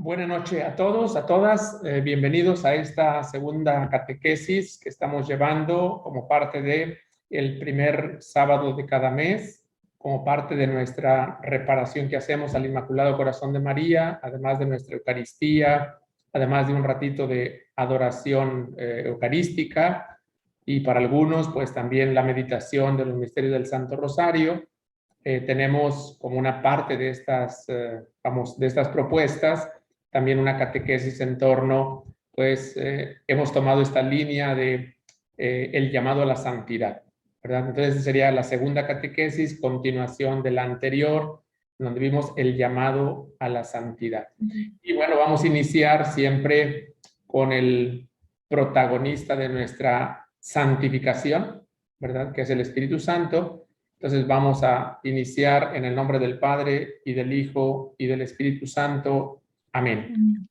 Buenas noches a todos, a todas. Bienvenidos a esta segunda catequesis que estamos llevando como parte de el primer sábado de cada mes, como parte de nuestra reparación que hacemos al Inmaculado Corazón de María, además de nuestra Eucaristía, además de un ratito de adoración eucarística y para algunos pues también la meditación de los misterios del Santo Rosario. Tenemos como una parte de estas, de estas propuestas también una catequesis en torno, pues hemos tomado esta línea de el llamado a la santidad, ¿verdad? Entonces sería la segunda catequesis, continuación de la anterior, donde vimos el llamado a la santidad. Y bueno, vamos a iniciar siempre con el protagonista de nuestra santificación, ¿verdad? Que es el Espíritu Santo. Entonces vamos a iniciar en el nombre del Padre y del Hijo y del Espíritu Santo. Amén.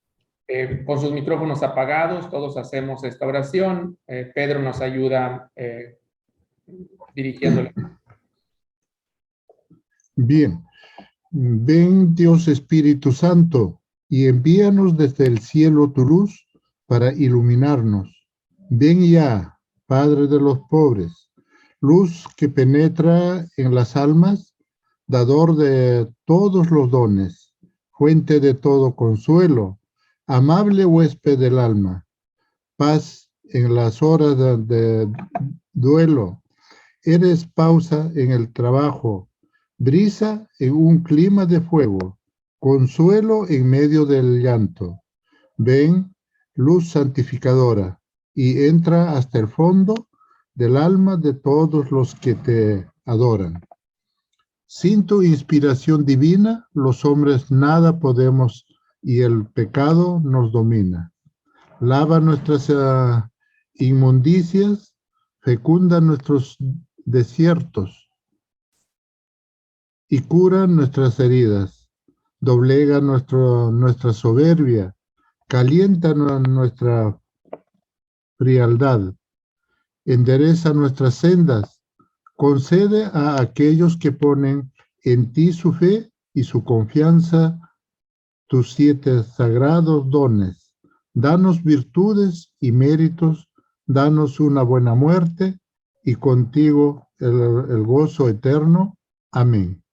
Con sus micrófonos apagados, todos hacemos esta oración. Pedro nos ayuda dirigiéndole. Bien. Ven, Dios Espíritu Santo, y envíanos desde el cielo tu luz para iluminarnos. Ven ya, Padre de los pobres, luz que penetra en las almas, dador de todos los dones, fuente de todo consuelo, amable huésped del alma, paz en las horas de duelo, eres pausa en el trabajo, brisa en un clima de fuego, consuelo en medio del llanto. Ven, luz santificadora, y entra hasta el fondo del alma de todos los que te adoran. Sin tu inspiración divina, los hombres nada podemos y el pecado nos domina. Lava nuestras inmundicias, fecunda nuestros desiertos y cura nuestras heridas. Doblega nuestra soberbia, calienta nuestra frialdad, endereza nuestras sendas, concede a aquellos que ponen en ti su fe y su confianza tus 7 sagrados dones. Danos virtudes y méritos, danos una buena muerte y contigo el gozo eterno. Amén.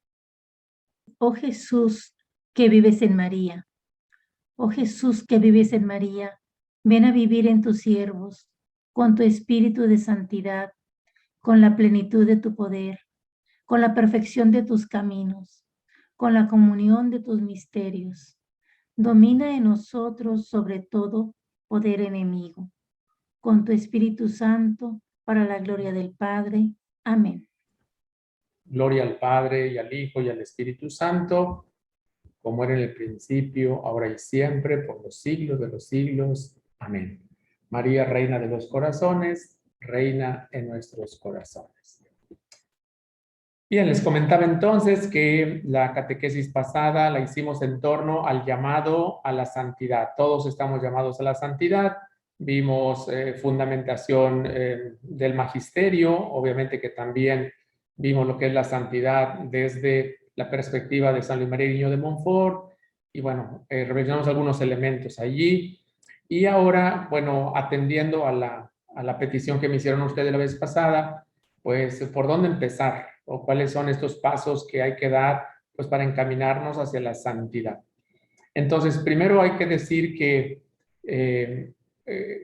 Oh Jesús, que vives en María. Oh Jesús, que vives en María, ven a vivir en tus siervos, con tu espíritu de santidad, con la plenitud de tu poder, con la perfección de tus caminos, con la comunión de tus misterios. Domina en nosotros sobre todo poder enemigo, con tu Espíritu Santo, para la gloria del Padre. Amén. Gloria al Padre y al Hijo y al Espíritu Santo, como era en el principio, ahora y siempre, por los siglos de los siglos. Amén. María, Reina de los corazones, reina en nuestros corazones. Bien, les comentaba entonces que la catequesis pasada la hicimos en torno al llamado a la santidad. Todos estamos llamados a la santidad. Vimos fundamentación del magisterio, obviamente que también vimos lo que es la santidad desde la perspectiva de San Luis María Griñó de Montfort, y bueno, revisamos algunos elementos allí. Y ahora, bueno, atendiendo a la petición que me hicieron ustedes la vez pasada, pues, ¿por dónde empezar? ¿O cuáles son estos pasos que hay que dar, pues, para encaminarnos hacia la santidad? Entonces, primero hay que decir que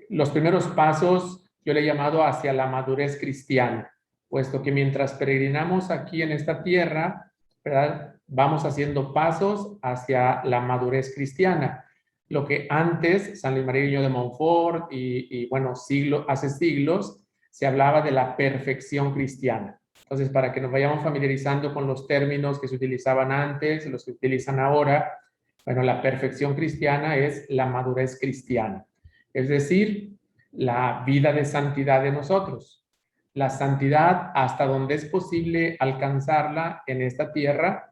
los primeros pasos yo le he llamado hacia la madurez cristiana, puesto que mientras peregrinamos aquí en esta tierra, ¿verdad?, vamos haciendo pasos hacia la madurez cristiana. Lo que antes San Luis María Griñó de Montfort y bueno, hace siglos, se hablaba de la perfección cristiana. Entonces, para que nos vayamos familiarizando con los términos que se utilizaban antes, los que se utilizan ahora, bueno, la perfección cristiana es la madurez cristiana. Es decir, la vida de santidad de nosotros. La santidad hasta donde es posible alcanzarla en esta tierra,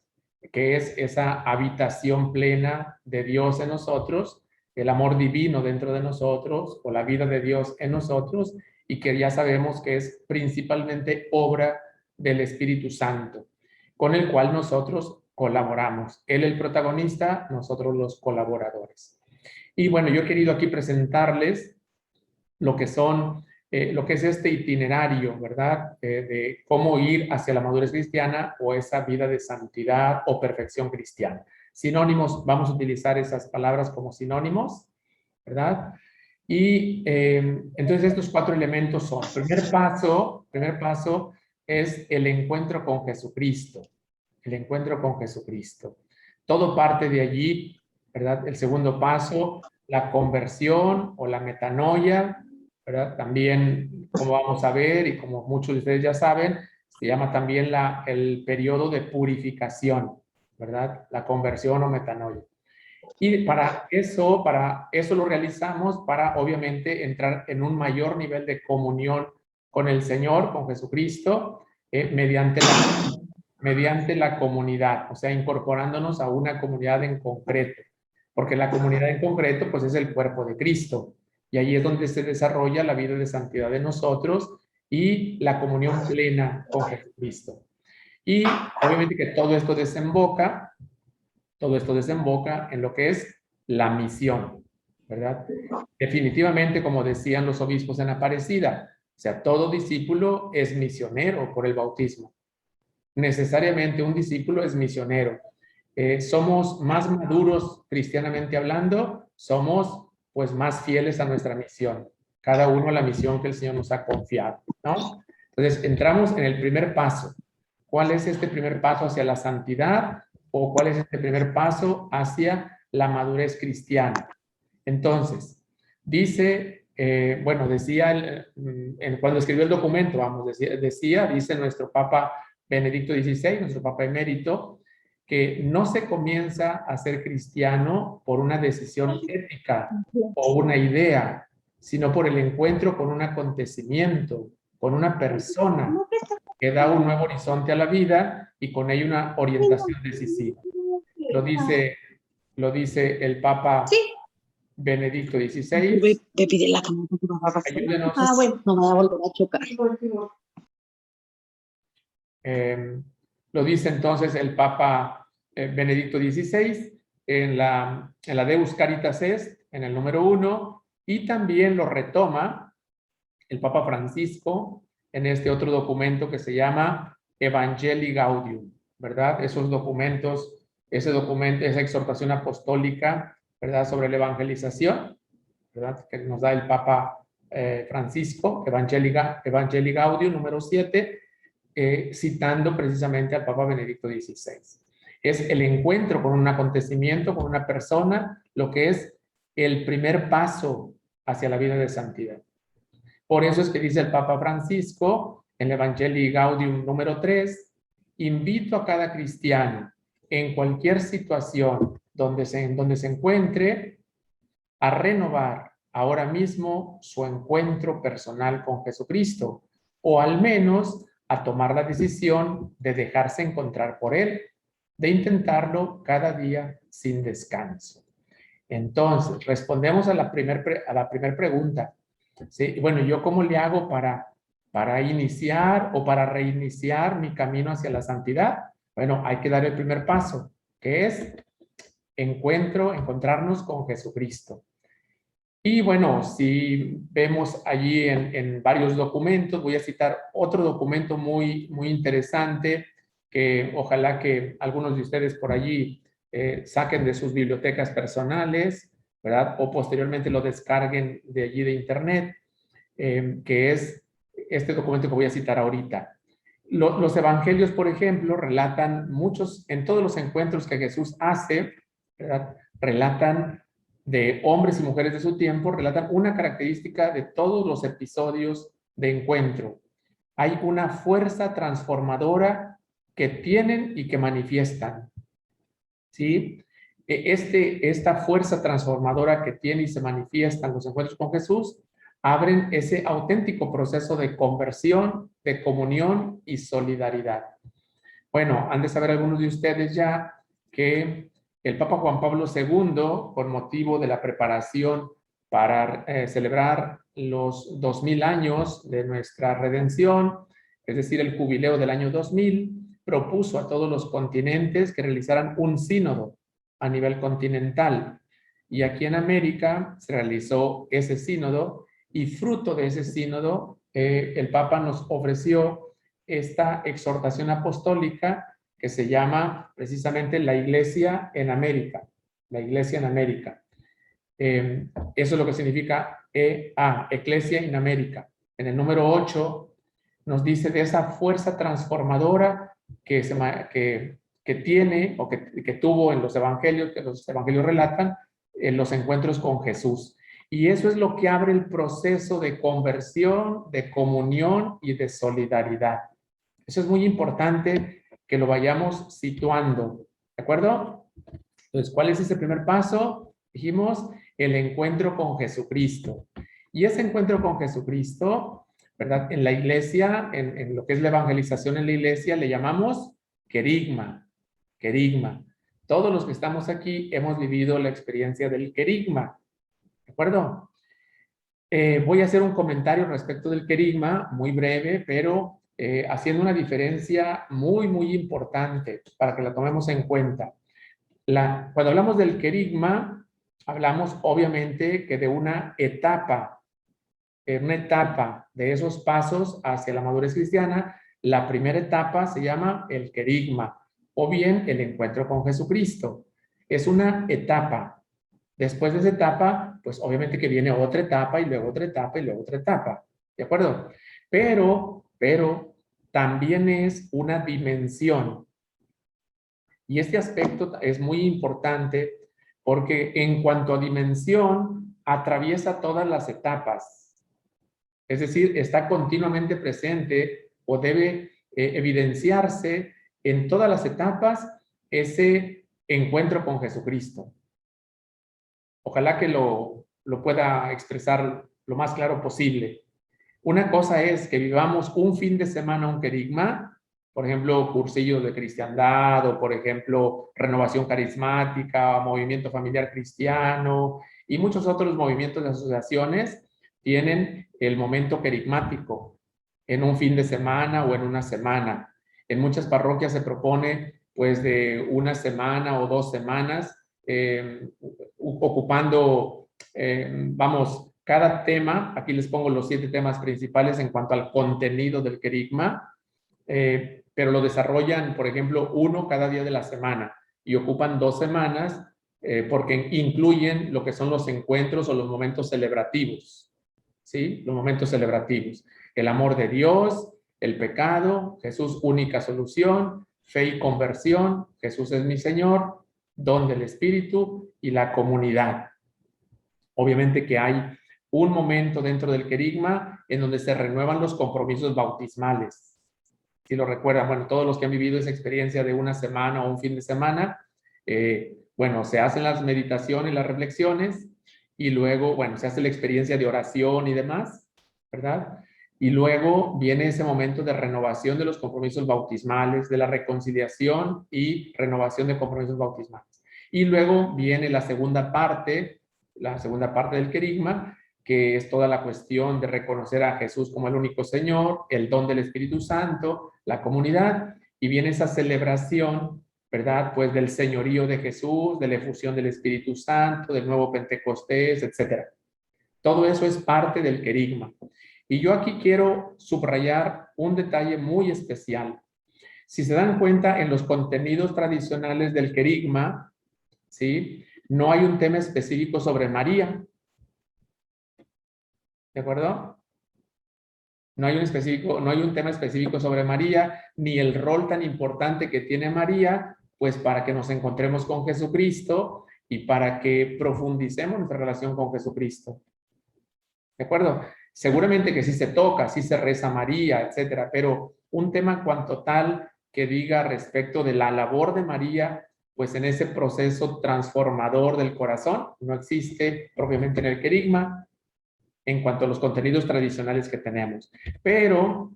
que es esa habitación plena de Dios en nosotros, el amor divino dentro de nosotros, o la vida de Dios en nosotros, y que ya sabemos que es principalmente obra del Espíritu Santo, con el cual nosotros colaboramos. Él el protagonista, nosotros los colaboradores. Y bueno, yo he querido aquí presentarles lo que son, lo que es este itinerario, ¿verdad? De cómo ir hacia la madurez cristiana o esa vida de santidad o perfección cristiana. Sinónimos, vamos a utilizar esas palabras como sinónimos, ¿verdad? Y entonces estos 4 elementos son, primer paso es el encuentro con Jesucristo, el encuentro con Jesucristo. Todo parte de allí, ¿verdad? El segundo paso, la conversión o la metanoia, ¿verdad? También, como vamos a ver y como muchos de ustedes ya saben, se llama también el periodo de purificación, ¿verdad? La conversión o metanoia. Y para eso lo realizamos para, obviamente, entrar en un mayor nivel de comunión con el Señor, con Jesucristo, mediante la comunidad, o sea, incorporándonos a una comunidad en concreto, porque la comunidad en concreto, pues, es el cuerpo de Cristo, y ahí es donde se desarrolla la vida de santidad de nosotros y la comunión plena con Jesucristo. Y, obviamente, que todo esto desemboca en lo que es la misión, ¿verdad? Definitivamente, como decían los obispos en Aparecida, o sea, todo discípulo es misionero por el bautismo. Necesariamente un discípulo es misionero. Somos más maduros cristianamente hablando, somos pues más fieles a nuestra misión, cada uno a la misión que el Señor nos ha confiado, ¿no? Entonces, entramos en el primer paso. ¿Cuál es este primer paso hacia la santidad? ¿O cuál es este primer paso hacia la madurez cristiana? Entonces, dice, bueno, decía, cuando escribió el documento, vamos, dice nuestro Papa Benedicto XVI, nuestro Papa emérito, que no se comienza a ser cristiano por una decisión ética o una idea, sino por el encuentro con un acontecimiento, con una persona que da un nuevo horizonte a la vida y con ello una orientación decisiva. Lo dice el Papa Benedicto XVI. Me pide la cama. Ayúdenos. Bueno, no me voy a volver a chocar. Lo dice entonces el Papa Benedicto XVI en la Deus Caritas Est, en el número 1, y también lo retoma el Papa Francisco en este otro documento que se llama Evangelii Gaudium, ¿verdad? Ese documento, esa exhortación apostólica, ¿verdad? Sobre la evangelización, ¿verdad? Que nos da el Papa Francisco, Evangelii Gaudium, número 7, citando precisamente al Papa Benedicto XVI. Es el encuentro con un acontecimiento, con una persona, lo que es el primer paso hacia la vida de santidad. Por eso es que dice el Papa Francisco en el Evangelii Gaudium número 3, invito a cada cristiano en cualquier situación donde se encuentre a renovar ahora mismo su encuentro personal con Jesucristo, o al menos a tomar la decisión de dejarse encontrar por Él, de intentarlo cada día sin descanso. Entonces, respondemos a la primera pregunta. ¿Sí? Bueno, ¿yo cómo le hago para iniciar o para reiniciar mi camino hacia la santidad? Bueno, hay que dar el primer paso, que es encontrarnos con Jesucristo. Y bueno, si vemos allí en varios documentos, voy a citar otro documento muy, muy interesante que ojalá que algunos de ustedes por allí saquen de sus bibliotecas personales, ¿verdad? O posteriormente lo descarguen de allí de internet, que es este documento que voy a citar ahorita. Los evangelios, por ejemplo, relatan en todos los encuentros que Jesús hace, ¿verdad? Relatan de hombres y mujeres de su tiempo, relatan una característica de todos los episodios de encuentro. Hay una fuerza transformadora que tienen y que manifiestan, ¿sí? Esta fuerza transformadora que tiene y se manifiesta en los encuentros con Jesús abren ese auténtico proceso de conversión, de comunión y solidaridad. Bueno, han de saber algunos de ustedes ya que el Papa Juan Pablo II, por motivo de la preparación para celebrar los 2000 años de nuestra redención, es decir, el jubileo del año 2000, propuso a todos los continentes que realizaran un sínodo a nivel continental. Y aquí en América se realizó ese sínodo y fruto de ese sínodo el Papa nos ofreció esta exhortación apostólica que se llama precisamente la Iglesia en América. La Iglesia en América. Eso es lo que significa Ecclesia in America. En el número 8 nos dice de esa fuerza transformadora que tiene o que tuvo en los evangelios, que los evangelios relatan, en los encuentros con Jesús. Y eso es lo que abre el proceso de conversión, de comunión y de solidaridad. Eso es muy importante que lo vayamos situando. ¿De acuerdo? Entonces, ¿cuál es ese primer paso? Dijimos, el encuentro con Jesucristo. Y ese encuentro con Jesucristo, ¿verdad? En la iglesia, en lo que es la evangelización en la iglesia, le llamamos querigma. Querigma. Todos los que estamos aquí hemos vivido la experiencia del querigma. ¿De acuerdo? Voy a hacer un comentario respecto del querigma, muy breve, pero haciendo una diferencia muy, muy importante para que la tomemos en cuenta. Cuando hablamos del querigma, hablamos obviamente que de una etapa de esos pasos hacia la madurez cristiana. La primera etapa se llama el querigma o bien el encuentro con Jesucristo. Es una etapa. Después de esa etapa, pues obviamente que viene otra etapa y luego otra etapa y luego otra etapa. ¿De acuerdo? Pero también es una dimensión. Y este aspecto es muy importante porque en cuanto a dimensión, atraviesa todas las etapas. Es decir, está continuamente presente o debe evidenciarse en todas las etapas ese encuentro con Jesucristo. Ojalá que lo pueda expresar lo más claro posible. Una cosa es que vivamos un fin de semana un querigma, por ejemplo, cursillos de cristiandad o, por ejemplo, renovación carismática, movimiento familiar cristiano y muchos otros movimientos de asociaciones tienen el momento querigmático en un fin de semana o en una semana. En muchas parroquias se propone pues de una semana o 2 semanas ocupando, cada tema. Aquí les pongo los 7 temas principales en cuanto al contenido del querigma, pero lo desarrollan, por ejemplo, uno cada día de la semana y ocupan 2 semanas porque incluyen lo que son los encuentros o los momentos celebrativos, ¿sí? Los momentos celebrativos. El amor de Dios, el pecado, Jesús única solución, fe y conversión, Jesús es mi Señor, don del Espíritu y la comunidad. Obviamente que hay un momento dentro del querigma en donde se renuevan los compromisos bautismales. Si lo recuerdan, bueno, todos los que han vivido esa experiencia de una semana o un fin de semana, bueno, se hacen las meditaciones, las reflexiones y luego, bueno, se hace la experiencia de oración y demás, ¿verdad? Y luego viene ese momento de renovación de los compromisos bautismales, de la reconciliación y renovación de compromisos bautismales. Y luego viene la segunda parte del querigma, que es toda la cuestión de reconocer a Jesús como el único Señor, el don del Espíritu Santo, la comunidad, y viene esa celebración, ¿verdad? Pues del señorío de Jesús, de la efusión del Espíritu Santo, del nuevo Pentecostés, etc. Todo eso es parte del querigma. Y yo aquí quiero subrayar un detalle muy especial. Si se dan cuenta, en los contenidos tradicionales del querigma, ¿sí? No hay un tema específico sobre María. ¿De acuerdo? No hay un tema específico sobre María, ni el rol tan importante que tiene María, pues para que nos encontremos con Jesucristo y para que profundicemos nuestra relación con Jesucristo. ¿De acuerdo? Seguramente que sí se toca, sí se reza a María, etcétera, pero un tema en cuanto tal que diga respecto de la labor de María, pues en ese proceso transformador del corazón, no existe propiamente en el querigma en cuanto a los contenidos tradicionales que tenemos. Pero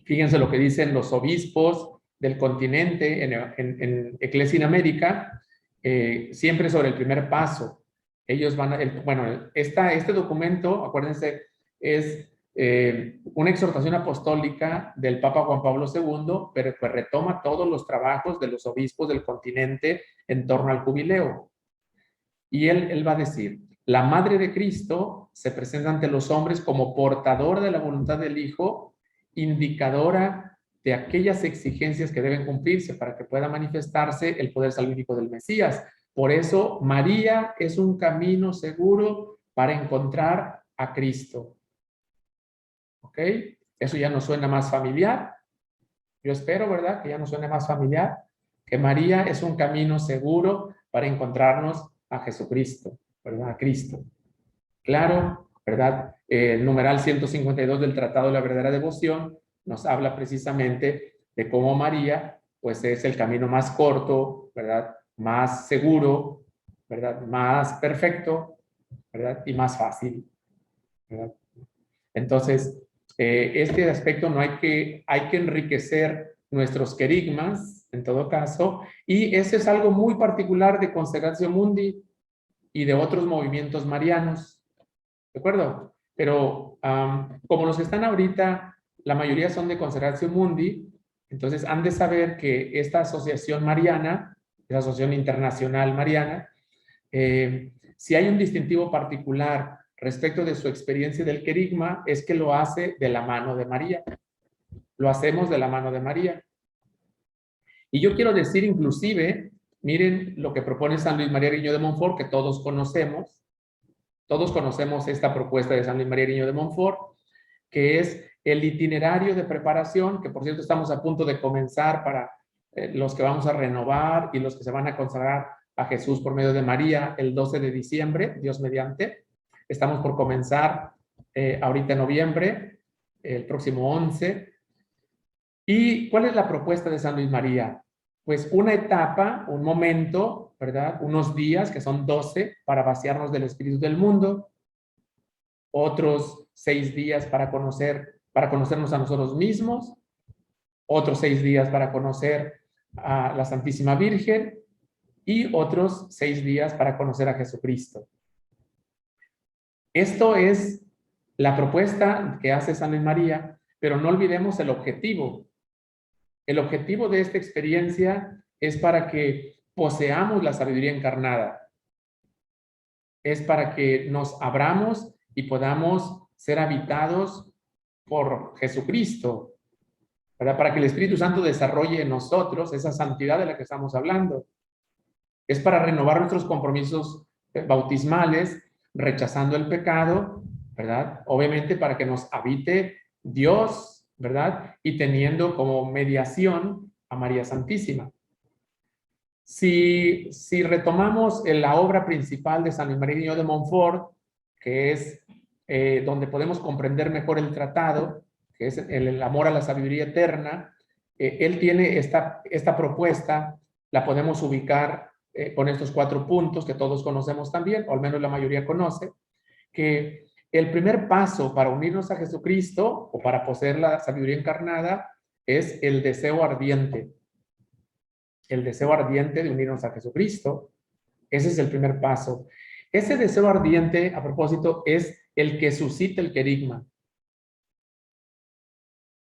fíjense lo que dicen los obispos del continente en Ecclesia in America, siempre sobre el primer paso. Ellos van a, este documento, acuérdense, es una exhortación apostólica del Papa Juan Pablo II, pero que retoma todos los trabajos de los obispos del continente en torno al jubileo. Y él va a decir, la Madre de Cristo se presenta ante los hombres como portadora de la voluntad del Hijo, indicadora de aquellas exigencias que deben cumplirse para que pueda manifestarse el poder salvífico del Mesías. Por eso, María es un camino seguro para encontrar a Cristo. ¿Ok? Eso ya nos suena más familiar. Yo espero, ¿verdad? Que ya nos suene más familiar. Que María es un camino seguro para encontrarnos a Jesucristo, ¿verdad? A Cristo. Claro, ¿verdad? El numeral 152 del Tratado de la Verdadera Devoción nos habla precisamente de cómo María, pues es el camino más corto, ¿verdad? Más seguro, ¿verdad? Más perfecto, ¿verdad? Y más fácil, ¿verdad? Entonces, este aspecto no hay que enriquecer nuestros querigmas, en todo caso, y eso es algo muy particular de Consagratio Mundi y de otros movimientos marianos, ¿de acuerdo? Pero como los que están ahorita, la mayoría son de Consagratio Mundi, entonces han de saber que esta asociación mariana, la Asociación Internacional Mariana, si hay un distintivo particular respecto de su experiencia del querigma, es que lo hace de la mano de María. Lo hacemos de la mano de María. Y yo quiero decir inclusive, miren lo que propone San Luis María Griñó de Montfort, que todos conocemos. Todos conocemos esta propuesta de San Luis María Griñó de Montfort, que es el itinerario de preparación, que por cierto estamos a punto de comenzar para los que vamos a renovar y los que se van a consagrar a Jesús por medio de María el 12 de diciembre, Dios mediante. Estamos por comenzar ahorita en noviembre, el próximo 11. ¿Y cuál es la propuesta de San Luis María? Pues una etapa, un momento, ¿verdad? Unos días, que son 12, para vaciarnos del espíritu del mundo. Otros 6 días para conocernos a nosotros mismos. Otros 6 días para conocer a la Santísima Virgen. Y otros 6 días para conocer a Jesucristo. Esto es la propuesta que hace San Luis María, pero no olvidemos el objetivo. El objetivo de esta experiencia es para que poseamos la sabiduría encarnada. Es para que nos abramos y podamos ser habitados por Jesucristo, ¿verdad? Para que el Espíritu Santo desarrolle en nosotros esa santidad de la que estamos hablando. Es para renovar nuestros compromisos bautismales, rechazando el pecado, ¿verdad? Obviamente para que nos habite Dios, ¿verdad? Y teniendo como mediación a María Santísima. Si retomamos la obra principal de San Luis María Griñó de Montfort, que es donde podemos comprender mejor el tratado, que es el amor a la sabiduría eterna, él tiene esta propuesta, la podemos ubicar con estos 4 puntos que todos conocemos también, o al menos la mayoría conoce, que el primer paso para unirnos a Jesucristo o para poseer la sabiduría encarnada es el deseo ardiente. El deseo ardiente de unirnos a Jesucristo. Ese es el primer paso. Ese deseo ardiente, a propósito, es el que suscita el querigma.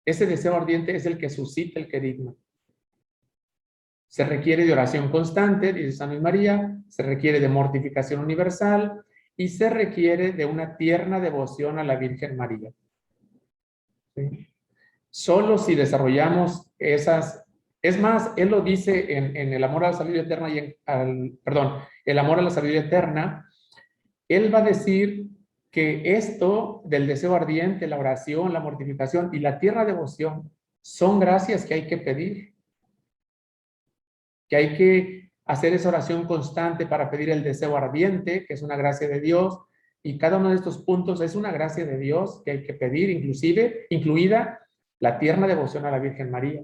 Ese deseo ardiente es el que suscita el querigma. Se requiere de oración constante, dice San Luis María, se requiere de mortificación universal y se requiere de una tierna devoción a la Virgen María. ¿Sí? Solo si desarrollamos esas... Es más, él lo dice en el amor a la sabiduría eterna y el amor a la sabiduría eterna, él va a decir que esto del deseo ardiente, la oración, la mortificación y la tierna devoción son gracias que hay que pedir. Que hay que hacer esa oración constante para pedir el deseo ardiente, que es una gracia de Dios, y cada uno de estos puntos es una gracia de Dios que hay que pedir, incluida la tierna devoción a la Virgen María.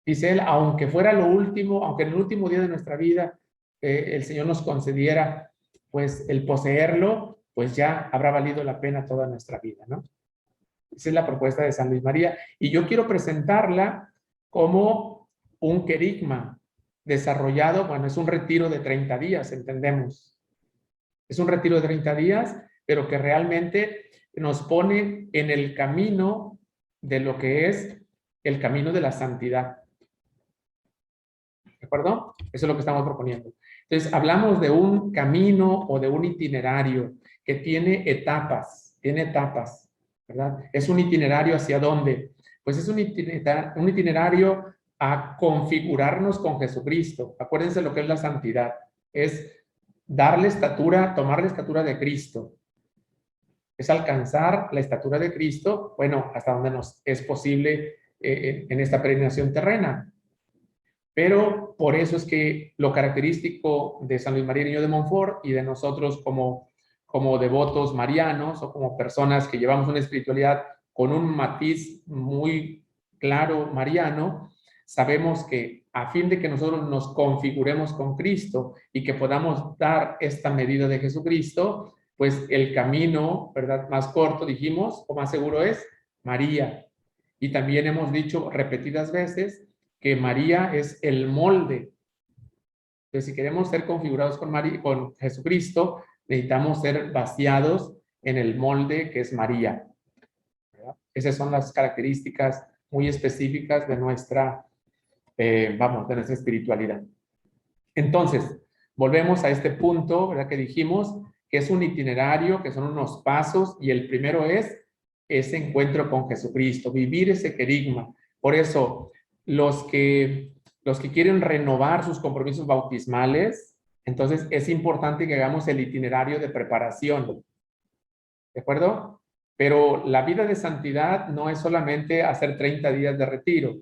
Dice él, aunque fuera lo último, aunque en el último día de nuestra vida el Señor nos concediera pues el poseerlo, pues ya habrá valido la pena toda nuestra vida, ¿no? Esa es la propuesta de San Luis María, y yo quiero presentarla como un querigma desarrollado, bueno, es un retiro de 30 días, entendemos. Es un retiro de 30 días pero que realmente nos pone en el camino de lo que es el camino de la santidad. ¿De acuerdo? Eso es lo que estamos proponiendo. Entonces, hablamos de un camino o de un itinerario que tiene etapas, ¿verdad? Es un itinerario ¿hacia dónde? Pues es un itinerario a configurarnos con Jesucristo. Acuérdense lo que es la santidad. Es darle estatura, tomar la estatura de Cristo. Es alcanzar la estatura de Cristo, bueno, hasta donde nos es posible en esta peregrinación terrena. Pero por eso es que lo característico de San Luis María Niño de Montfort y de nosotros como devotos marianos o como personas que llevamos una espiritualidad con un matiz muy claro mariano, sabemos que a fin de que nosotros nos configuremos con Cristo y que podamos dar esta medida de Jesucristo, pues el camino, ¿verdad?, más corto, dijimos, o más seguro es María. Y también hemos dicho repetidas veces que María es el molde. Entonces, si queremos ser configurados con Jesucristo, necesitamos ser vaciados en el molde que es María, ¿verdad? Esas son las características muy específicas de nuestra, de nuestra espiritualidad. Entonces, volvemos a este punto, ¿verdad?, que dijimos que es un itinerario, que son unos pasos, y el primero es ese encuentro con Jesucristo, vivir ese querigma. Por eso, los que quieren renovar sus compromisos bautismales, entonces es importante que hagamos el itinerario de preparación, ¿de acuerdo? Pero la vida de santidad no es solamente hacer 30 días de retiro,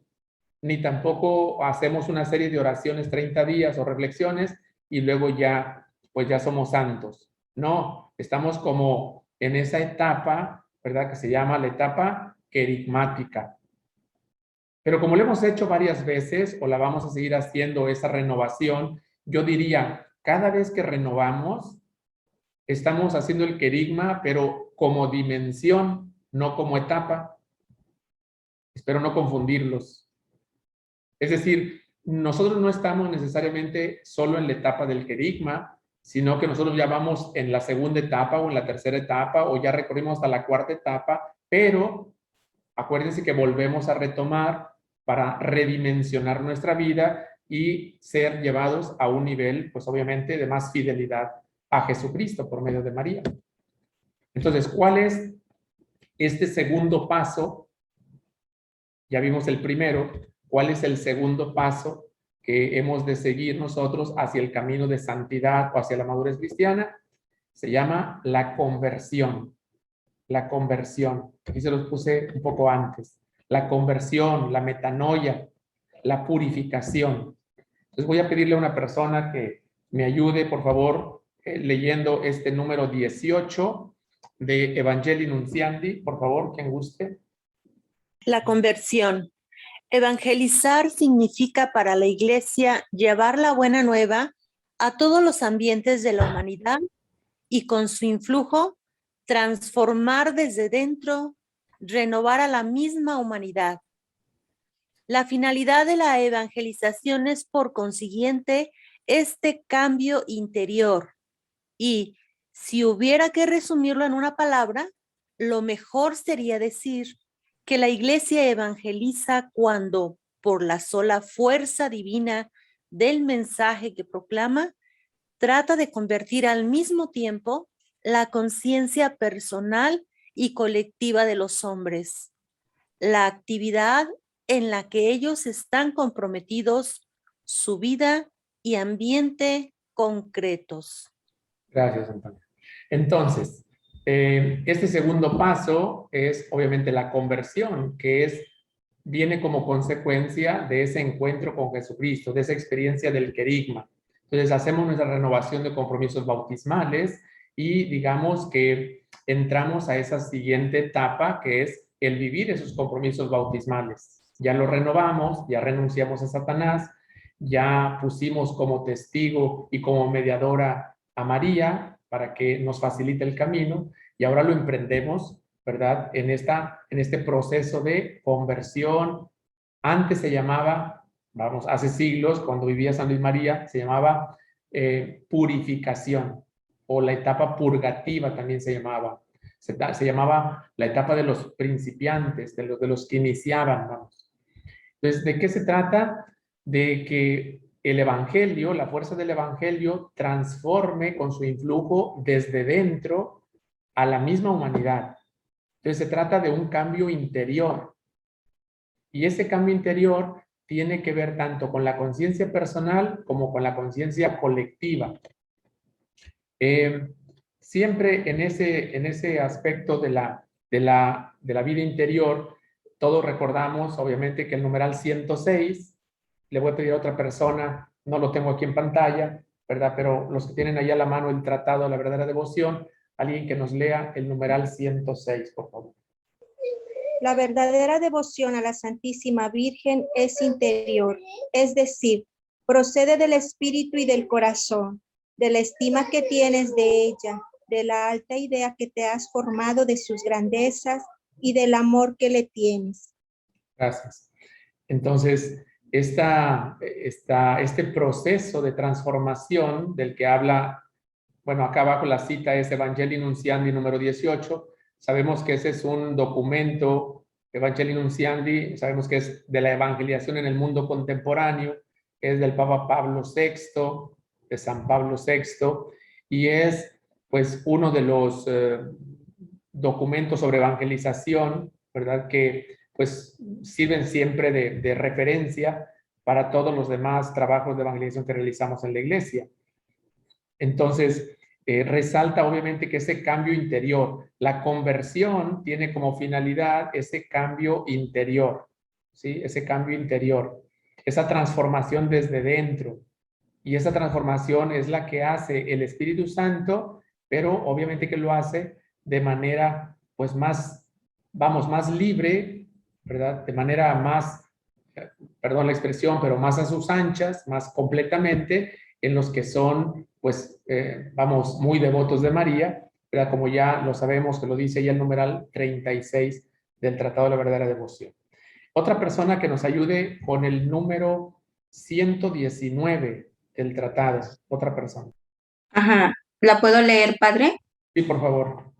ni tampoco hacemos una serie de oraciones 30 días o reflexiones y luego ya, pues ya somos santos. No, estamos como en esa etapa, ¿verdad?, que se llama la etapa querigmática. Pero como lo hemos hecho varias veces o la vamos a seguir haciendo esa renovación, yo diría, cada vez que renovamos, estamos haciendo el querigma, pero como dimensión, no como etapa. Espero no confundirlos. Es decir, nosotros no estamos necesariamente solo en la etapa del querigma, sino que nosotros ya vamos en la segunda etapa o en la tercera etapa o ya recorrimos hasta la cuarta etapa, pero acuérdense que volvemos a retomar para redimensionar nuestra vida y ser llevados a un nivel, pues obviamente, de más fidelidad a Jesucristo por medio de María. Entonces, ¿cuál es este segundo paso? Ya vimos el primero. ¿Cuál es el segundo paso que hemos de seguir nosotros hacia el camino de santidad o hacia la madurez cristiana? Se llama la conversión. La conversión. Aquí se los puse un poco antes. La conversión, la metanoia, la purificación. Entonces voy a pedirle a una persona que me ayude, por favor, leyendo este número 18 de Evangelii Nunciandi, por favor, quien guste. La conversión. Evangelizar significa para la Iglesia llevar la buena nueva a todos los ambientes de la humanidad y con su influjo transformar desde dentro, renovar a la misma humanidad. La finalidad de la evangelización es, por consiguiente, este cambio interior. Y si hubiera que resumirlo en una palabra, lo mejor sería decir que la Iglesia evangeliza cuando, por la sola fuerza divina del mensaje que proclama, trata de convertir al mismo tiempo la conciencia personal y colectiva de los hombres, la actividad en la que ellos están comprometidos, su vida y ambiente concretos. Gracias, Antonio. Entonces, este segundo paso es obviamente la conversión, que viene como consecuencia de ese encuentro con Jesucristo, de esa experiencia del querigma. Entonces, hacemos nuestra renovación de compromisos bautismales y digamos que entramos a esa siguiente etapa, que es el vivir esos compromisos bautismales. Ya lo renovamos, ya renunciamos a Satanás, ya pusimos como testigo y como mediadora a María para que nos facilite el camino, y ahora lo emprendemos, ¿verdad?, en este proceso de conversión. Antes se llamaba, hace siglos, cuando vivía San Luis María, se llamaba purificación. o la etapa purgativa también se llamaba. Se llamaba la etapa de los principiantes, de los que iniciaban, vamos. Entonces, ¿de qué se trata? De que el evangelio, la fuerza del evangelio, transforme con su influjo desde dentro a la misma humanidad. Entonces, se trata de un cambio interior. Y ese cambio interior tiene que ver tanto con la conciencia personal como con la conciencia colectiva. Siempre en ese aspecto de la vida interior, todos recordamos, obviamente, que el numeral 106, le voy a pedir a otra persona, no lo tengo aquí en pantalla, ¿verdad? Pero los que tienen ahí a la mano el Tratado de la Verdadera Devoción, alguien que nos lea el numeral 106, por favor. La verdadera devoción a la Santísima Virgen es interior, es decir, procede del espíritu y del corazón, de la estima que tienes de ella, de la alta idea que te has formado de sus grandezas y del amor que le tienes. Gracias. Entonces, este proceso de transformación del que habla, bueno, acá abajo la cita es Evangelii Nuntiandi número 18. Sabemos que ese es un documento, Evangelii Nuntiandi, sabemos que es de la evangelización en el mundo contemporáneo, es del Papa Pablo VI, de San Pablo VI, y es pues uno de los documentos sobre evangelización, ¿verdad? Que pues sirven siempre de referencia para todos los demás trabajos de evangelización que realizamos en la iglesia. Entonces, resalta obviamente que ese cambio interior, la conversión tiene como finalidad ese cambio interior, ¿sí? Ese cambio interior, esa transformación desde dentro. Y esa transformación es la que hace el Espíritu Santo, pero obviamente que lo hace de manera pues más libre, ¿verdad? De manera más, perdón la expresión, pero más a sus anchas, más completamente, en los que son, pues, muy devotos de María, ¿verdad? Como ya lo sabemos, que lo dice ya el numeral 36 del Tratado de la Verdadera Devoción. Otra persona que nos ayude con el número 119 del tratado, otra persona. Ajá, ¿la puedo leer, padre? Sí, por favor.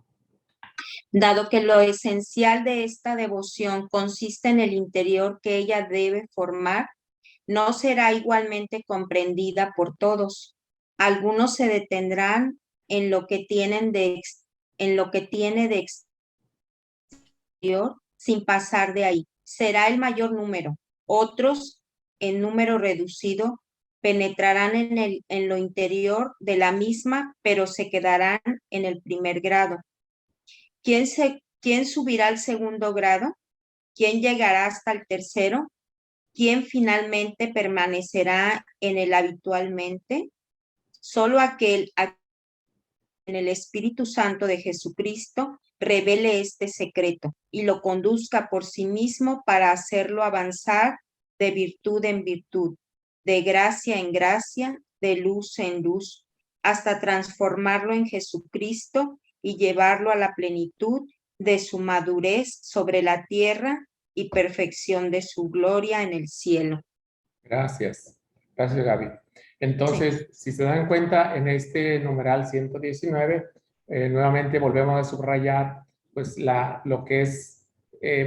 Dado que lo esencial de esta devoción consiste en el interior que ella debe formar, no será igualmente comprendida por todos. Algunos se detendrán en lo que tiene de exterior sin pasar de ahí. Será el mayor número. Otros, en número reducido, penetrarán en lo interior de la misma, pero se quedarán en el primer grado. ¿Quién subirá al segundo grado? ¿Quién llegará hasta el tercero? ¿Quién finalmente permanecerá en el habitualmente? Solo aquel a quien el Espíritu Santo de Jesucristo revele este secreto y lo conduzca por sí mismo para hacerlo avanzar de virtud en virtud, de gracia en gracia, de luz en luz, hasta transformarlo en Jesucristo y llevarlo a la plenitud de su madurez sobre la tierra y perfección de su gloria en el cielo. Gracias. Gracias, Gaby. Entonces, si se dan cuenta, en este numeral 119, nuevamente volvemos a subrayar pues lo que es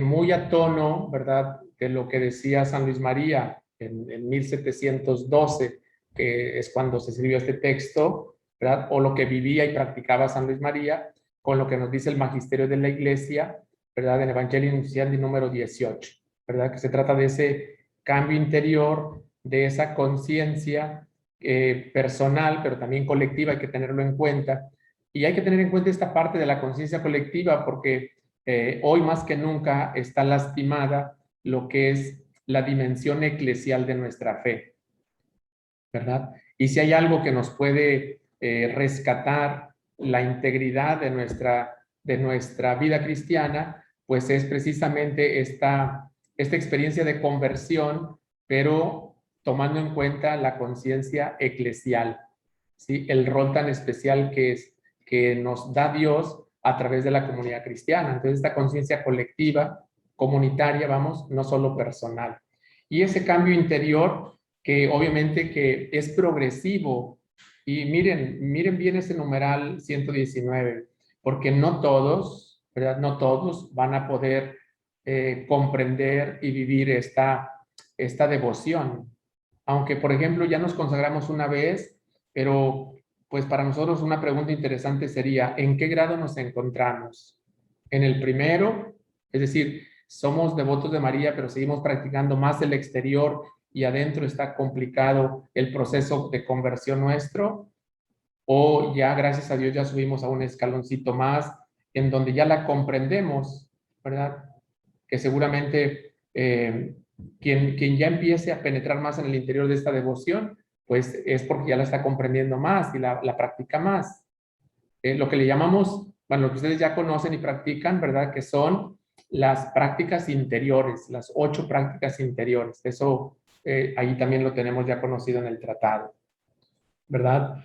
muy a tono, ¿verdad?, de lo que decía San Luis María en 1712, que es cuando se escribió este texto, ¿verdad?, o lo que vivía y practicaba San Luis María, con lo que nos dice el Magisterio de la Iglesia, ¿verdad?, en Evangelii Nuntiandi número 18, ¿verdad?, que se trata de ese cambio interior, de esa conciencia personal, pero también colectiva, hay que tenerlo en cuenta. Y hay que tener en cuenta esta parte de la conciencia colectiva porque hoy más que nunca está lastimada lo que es la dimensión eclesial de nuestra fe, ¿verdad? Y si hay algo que nos puede rescatar la integridad de nuestra vida cristiana, pues es precisamente esta experiencia de conversión, pero tomando en cuenta la conciencia eclesial, ¿sí? El rol tan especial que nos da Dios a través de la comunidad cristiana. Entonces, esta conciencia colectiva, comunitaria, no solo personal. Y ese cambio interior, que obviamente que es progresivo, Y miren bien ese numeral 119, porque no todos, ¿verdad? No todos van a poder comprender y vivir esta devoción. Aunque, por ejemplo, ya nos consagramos una vez, pero pues para nosotros una pregunta interesante sería, ¿en qué grado nos encontramos? ¿En el primero? Es decir, somos devotos de María, pero seguimos practicando más el exterior y adentro está complicado el proceso de conversión nuestro, o ya, gracias a Dios, ya subimos a un escaloncito más en donde ya la comprendemos, ¿verdad? Que seguramente quien ya empiece a penetrar más en el interior de esta devoción, pues es porque ya la está comprendiendo más y la practica más. Lo que le llamamos, bueno, lo que ustedes ya conocen y practican, ¿verdad? Que son las prácticas interiores, las 8 prácticas interiores. Eso ahí también lo tenemos ya conocido en el tratado, ¿verdad?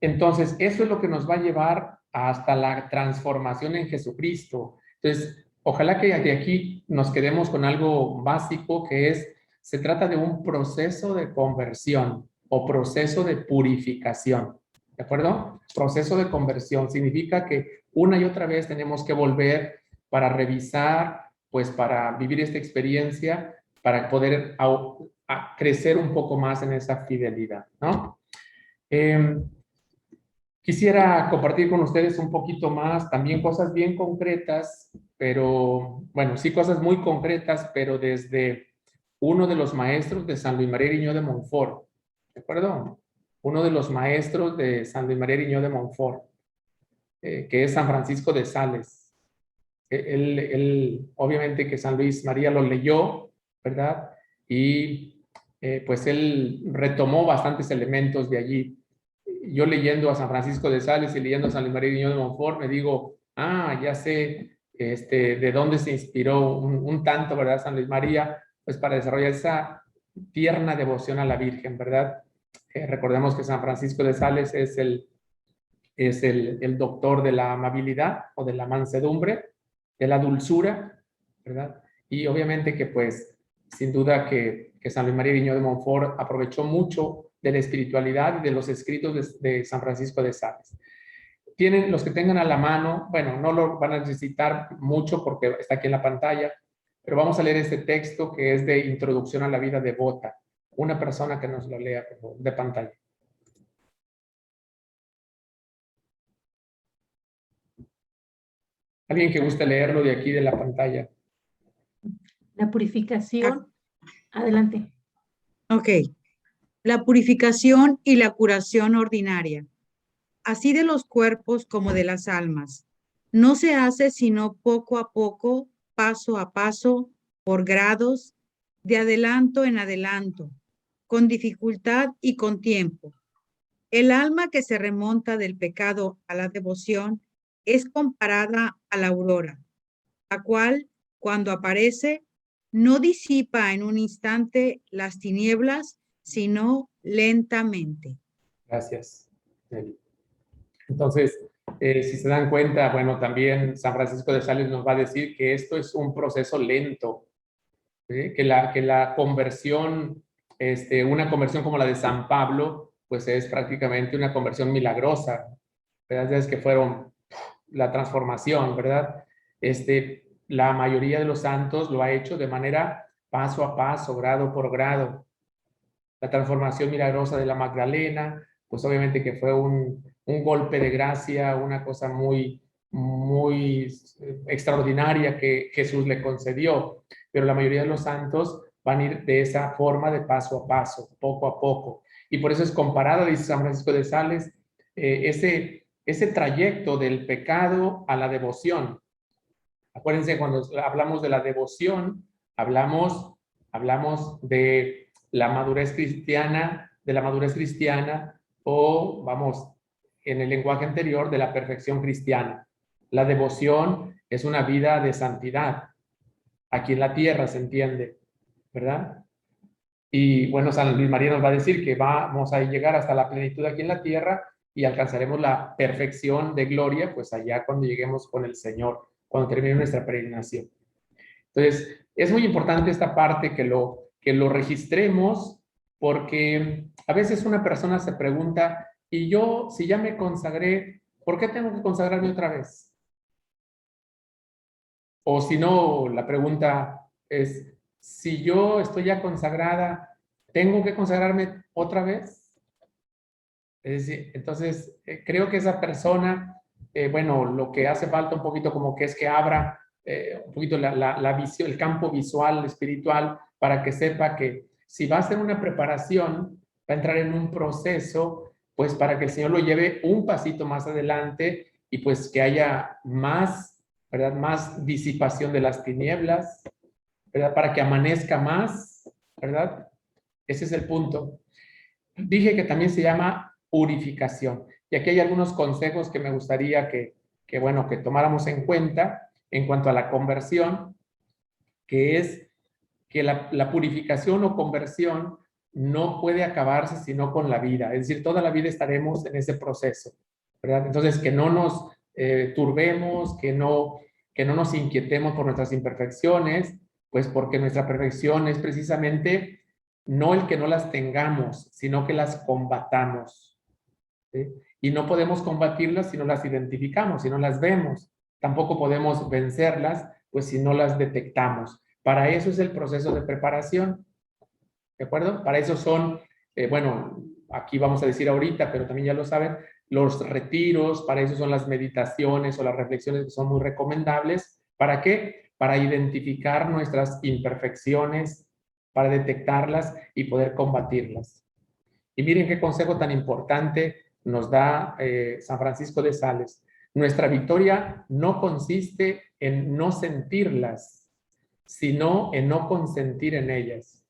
Entonces, eso es lo que nos va a llevar hasta la transformación en Jesucristo. Entonces, ojalá que de aquí nos quedemos con algo básico que es, se trata de un proceso de conversión o proceso de purificación, ¿de acuerdo? Proceso de conversión significa que una y otra vez tenemos que volver para revisar, pues para vivir esta experiencia, para poder crecer un poco más en esa fidelidad, ¿no? Quisiera compartir con ustedes un poquito más, también cosas bien concretas, pero, bueno, sí cosas muy concretas, pero desde uno de los maestros de San Luis María Griñó de Montfort, ¿de acuerdo? Uno de los maestros de San Luis María Griñó de Montfort, que es San Francisco de Sales. Él, obviamente que San Luis María lo leyó, ¿verdad? Y pues él retomó bastantes elementos de allí. Yo leyendo a San Francisco de Sales y leyendo a San Luis María Griñón de Montfort, me digo, ya sé de dónde se inspiró un tanto, ¿verdad? San Luis María, pues para desarrollar esa tierna devoción a la Virgen, ¿verdad? Recordemos que San Francisco de Sales es el doctor de la amabilidad o de la mansedumbre, de la dulzura, ¿verdad? Y obviamente que pues, sin duda que San Luis María Griñón de Montfort aprovechó mucho de la espiritualidad y de los escritos de San Francisco de Sales. Tienen los que tengan a la mano, bueno, no lo van a necesitar mucho porque está aquí en la pantalla, pero vamos a leer este texto que es de Introducción a la vida devota. Una persona que nos lo lea, por favor, de pantalla. Alguien que guste leerlo de aquí de la pantalla. La purificación. Adelante. Ok. La purificación y la curación ordinaria, así de los cuerpos como de las almas, no se hace sino poco a poco, paso a paso, por grados, de adelanto en adelanto, con dificultad y con tiempo. El alma que se remonta del pecado a la devoción es comparada a la aurora, la cual, cuando aparece, no disipa en un instante las tinieblas, sino lentamente. Gracias, Nelly. Entonces, si se dan cuenta, bueno, también San Francisco de Sales nos va a decir que esto es un proceso lento, ¿sí? Que la conversión, una conversión como la de San Pablo, pues es prácticamente una conversión milagrosa, ¿verdad? Es que fueron la transformación, ¿verdad? La mayoría de los santos lo ha hecho de manera paso a paso, grado por grado. La transformación milagrosa de la Magdalena, pues obviamente que fue un golpe de gracia, una cosa muy, muy extraordinaria que Jesús le concedió. Pero la mayoría de los santos van a ir de esa forma de paso a paso, poco a poco. Y por eso es comparado, dice San Francisco de Sales, ese trayecto del pecado a la devoción. Acuérdense, cuando hablamos de la devoción, hablamos de la madurez cristiana, o, vamos, en el lenguaje anterior, de la perfección cristiana. La devoción es una vida de santidad. Aquí en la tierra se entiende, ¿verdad? Y bueno, San Luis María nos va a decir que vamos a llegar hasta la plenitud aquí en la tierra y alcanzaremos la perfección de gloria, pues allá cuando lleguemos con el Señor, cuando termine nuestra peregrinación. Entonces, es muy importante esta parte que lo registremos porque a veces una persona se pregunta, y yo, si ya me consagré, ¿por qué tengo que consagrarme otra vez? O si no, la pregunta es, si yo estoy ya consagrada, ¿tengo que consagrarme otra vez? Es decir, entonces, creo que esa persona, bueno, lo que hace falta un poquito como que es que abra un poquito la visión, el campo visual, espiritual, para que sepa que si va a hacer una preparación, va a entrar en un proceso, pues para que el Señor lo lleve un pasito más adelante y pues que haya más, ¿verdad? Más disipación de las tinieblas, ¿verdad? Para que amanezca más, ¿verdad? Ese es el punto. Dije que también se llama purificación. Y aquí hay algunos consejos que me gustaría bueno, que tomáramos en cuenta en cuanto a la conversión, que es que la purificación o conversión no puede acabarse sino con la vida. Es decir, toda la vida estaremos en ese proceso, ¿verdad? Entonces, que no nos turbemos, que no nos inquietemos por nuestras imperfecciones, pues porque nuestra perfección es precisamente no el que no las tengamos, sino que las combatamos, ¿sí? Y no podemos combatirlas si no las identificamos, si no las vemos. Tampoco podemos vencerlas, pues si no las detectamos. Para eso es el proceso de preparación, ¿de acuerdo? Para eso son, bueno, aquí vamos a decir ahorita, pero también ya lo saben, los retiros, para eso son las meditaciones o las reflexiones que son muy recomendables. ¿Para qué? Para identificar nuestras imperfecciones, para detectarlas y poder combatirlas. Y miren qué consejo tan importante nos da San Francisco de Sales. Nuestra victoria no consiste en no sentirlas, sino en no consentir en ellas.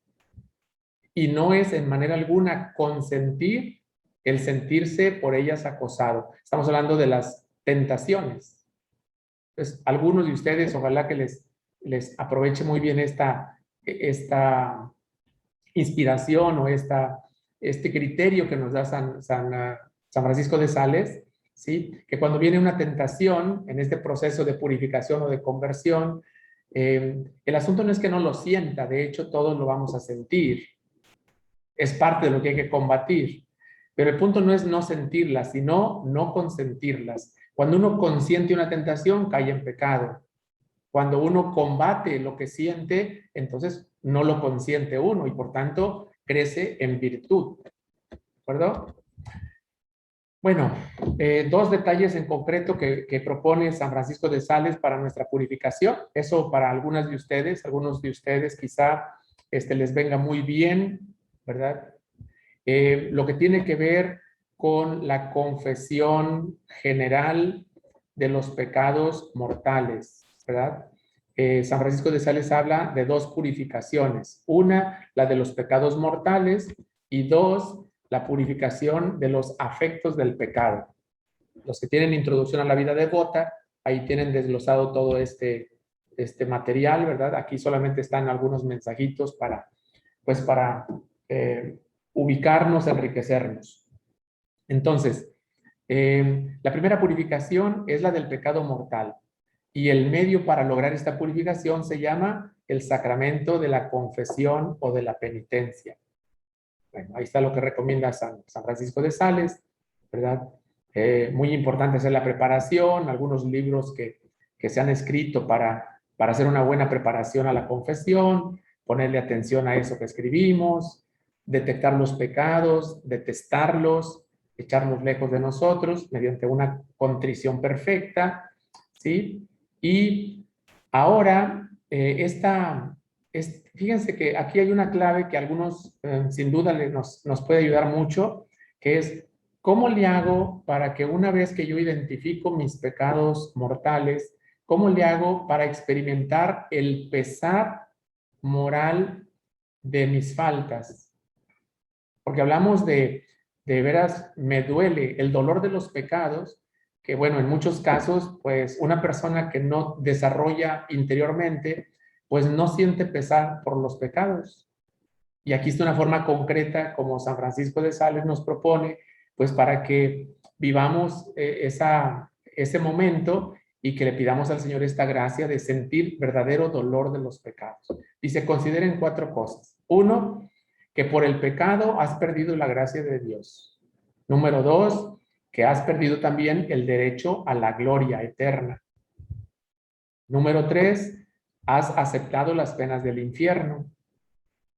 Y no es en manera alguna consentir el sentirse por ellas acosado. Estamos hablando de las tentaciones. Entonces, algunos de ustedes, ojalá que les aproveche muy bien esta inspiración o este criterio que nos da San Francisco de Sales, ¿sí? Que cuando viene una tentación en este proceso de purificación o de conversión, el asunto no es que no lo sienta, de hecho todos lo vamos a sentir, es parte de lo que hay que combatir, pero el punto no es no sentirlas, sino no consentirlas. Cuando uno consiente una tentación, cae en pecado. Cuando uno combate lo que siente, entonces no lo consiente uno y por tanto crece en virtud. ¿De acuerdo? Bueno, dos detalles en concreto que propone San Francisco de Sales para nuestra purificación. Eso para algunos de ustedes quizá les venga muy bien, ¿verdad? Lo que tiene que ver con la confesión general de los pecados mortales, ¿verdad? San Francisco de Sales habla de dos purificaciones. Una, la de los pecados mortales, y dos, la purificación de los afectos del pecado. Los que tienen introducción a la vida devota, ahí tienen desglosado todo este material, ¿verdad? Aquí solamente están algunos mensajitos para ubicarnos, enriquecernos. Entonces, la primera purificación es la del pecado mortal. Y el medio para lograr esta purificación se llama el sacramento de la confesión o de la penitencia. Bueno, ahí está lo que recomienda San Francisco de Sales, ¿verdad? Muy importante hacer la preparación, algunos libros que se han escrito para hacer una buena preparación a la confesión, ponerle atención a eso que escribimos, detectar los pecados, detestarlos, echarlos lejos de nosotros mediante una contrición perfecta, ¿sí? Y ahora, fíjense que aquí hay una clave que a algunos sin duda nos puede ayudar mucho, que es ¿cómo le hago para que una vez que yo identifico mis pecados mortales, cómo le hago para experimentar el pesar moral de mis faltas? Porque hablamos de veras, me duele el dolor de los pecados, que bueno, en muchos casos, pues una persona que no desarrolla interiormente, pues no siente pesar por los pecados. Y aquí está una forma concreta, como San Francisco de Sales nos propone, pues para que vivamos ese momento y que le pidamos al Señor esta gracia de sentir verdadero dolor de los pecados. Dice, consideren 4 cosas. 1, que por el pecado has perdido la gracia de Dios. Número 2, que has perdido también el derecho a la gloria eterna. Número 3, has aceptado las penas del infierno.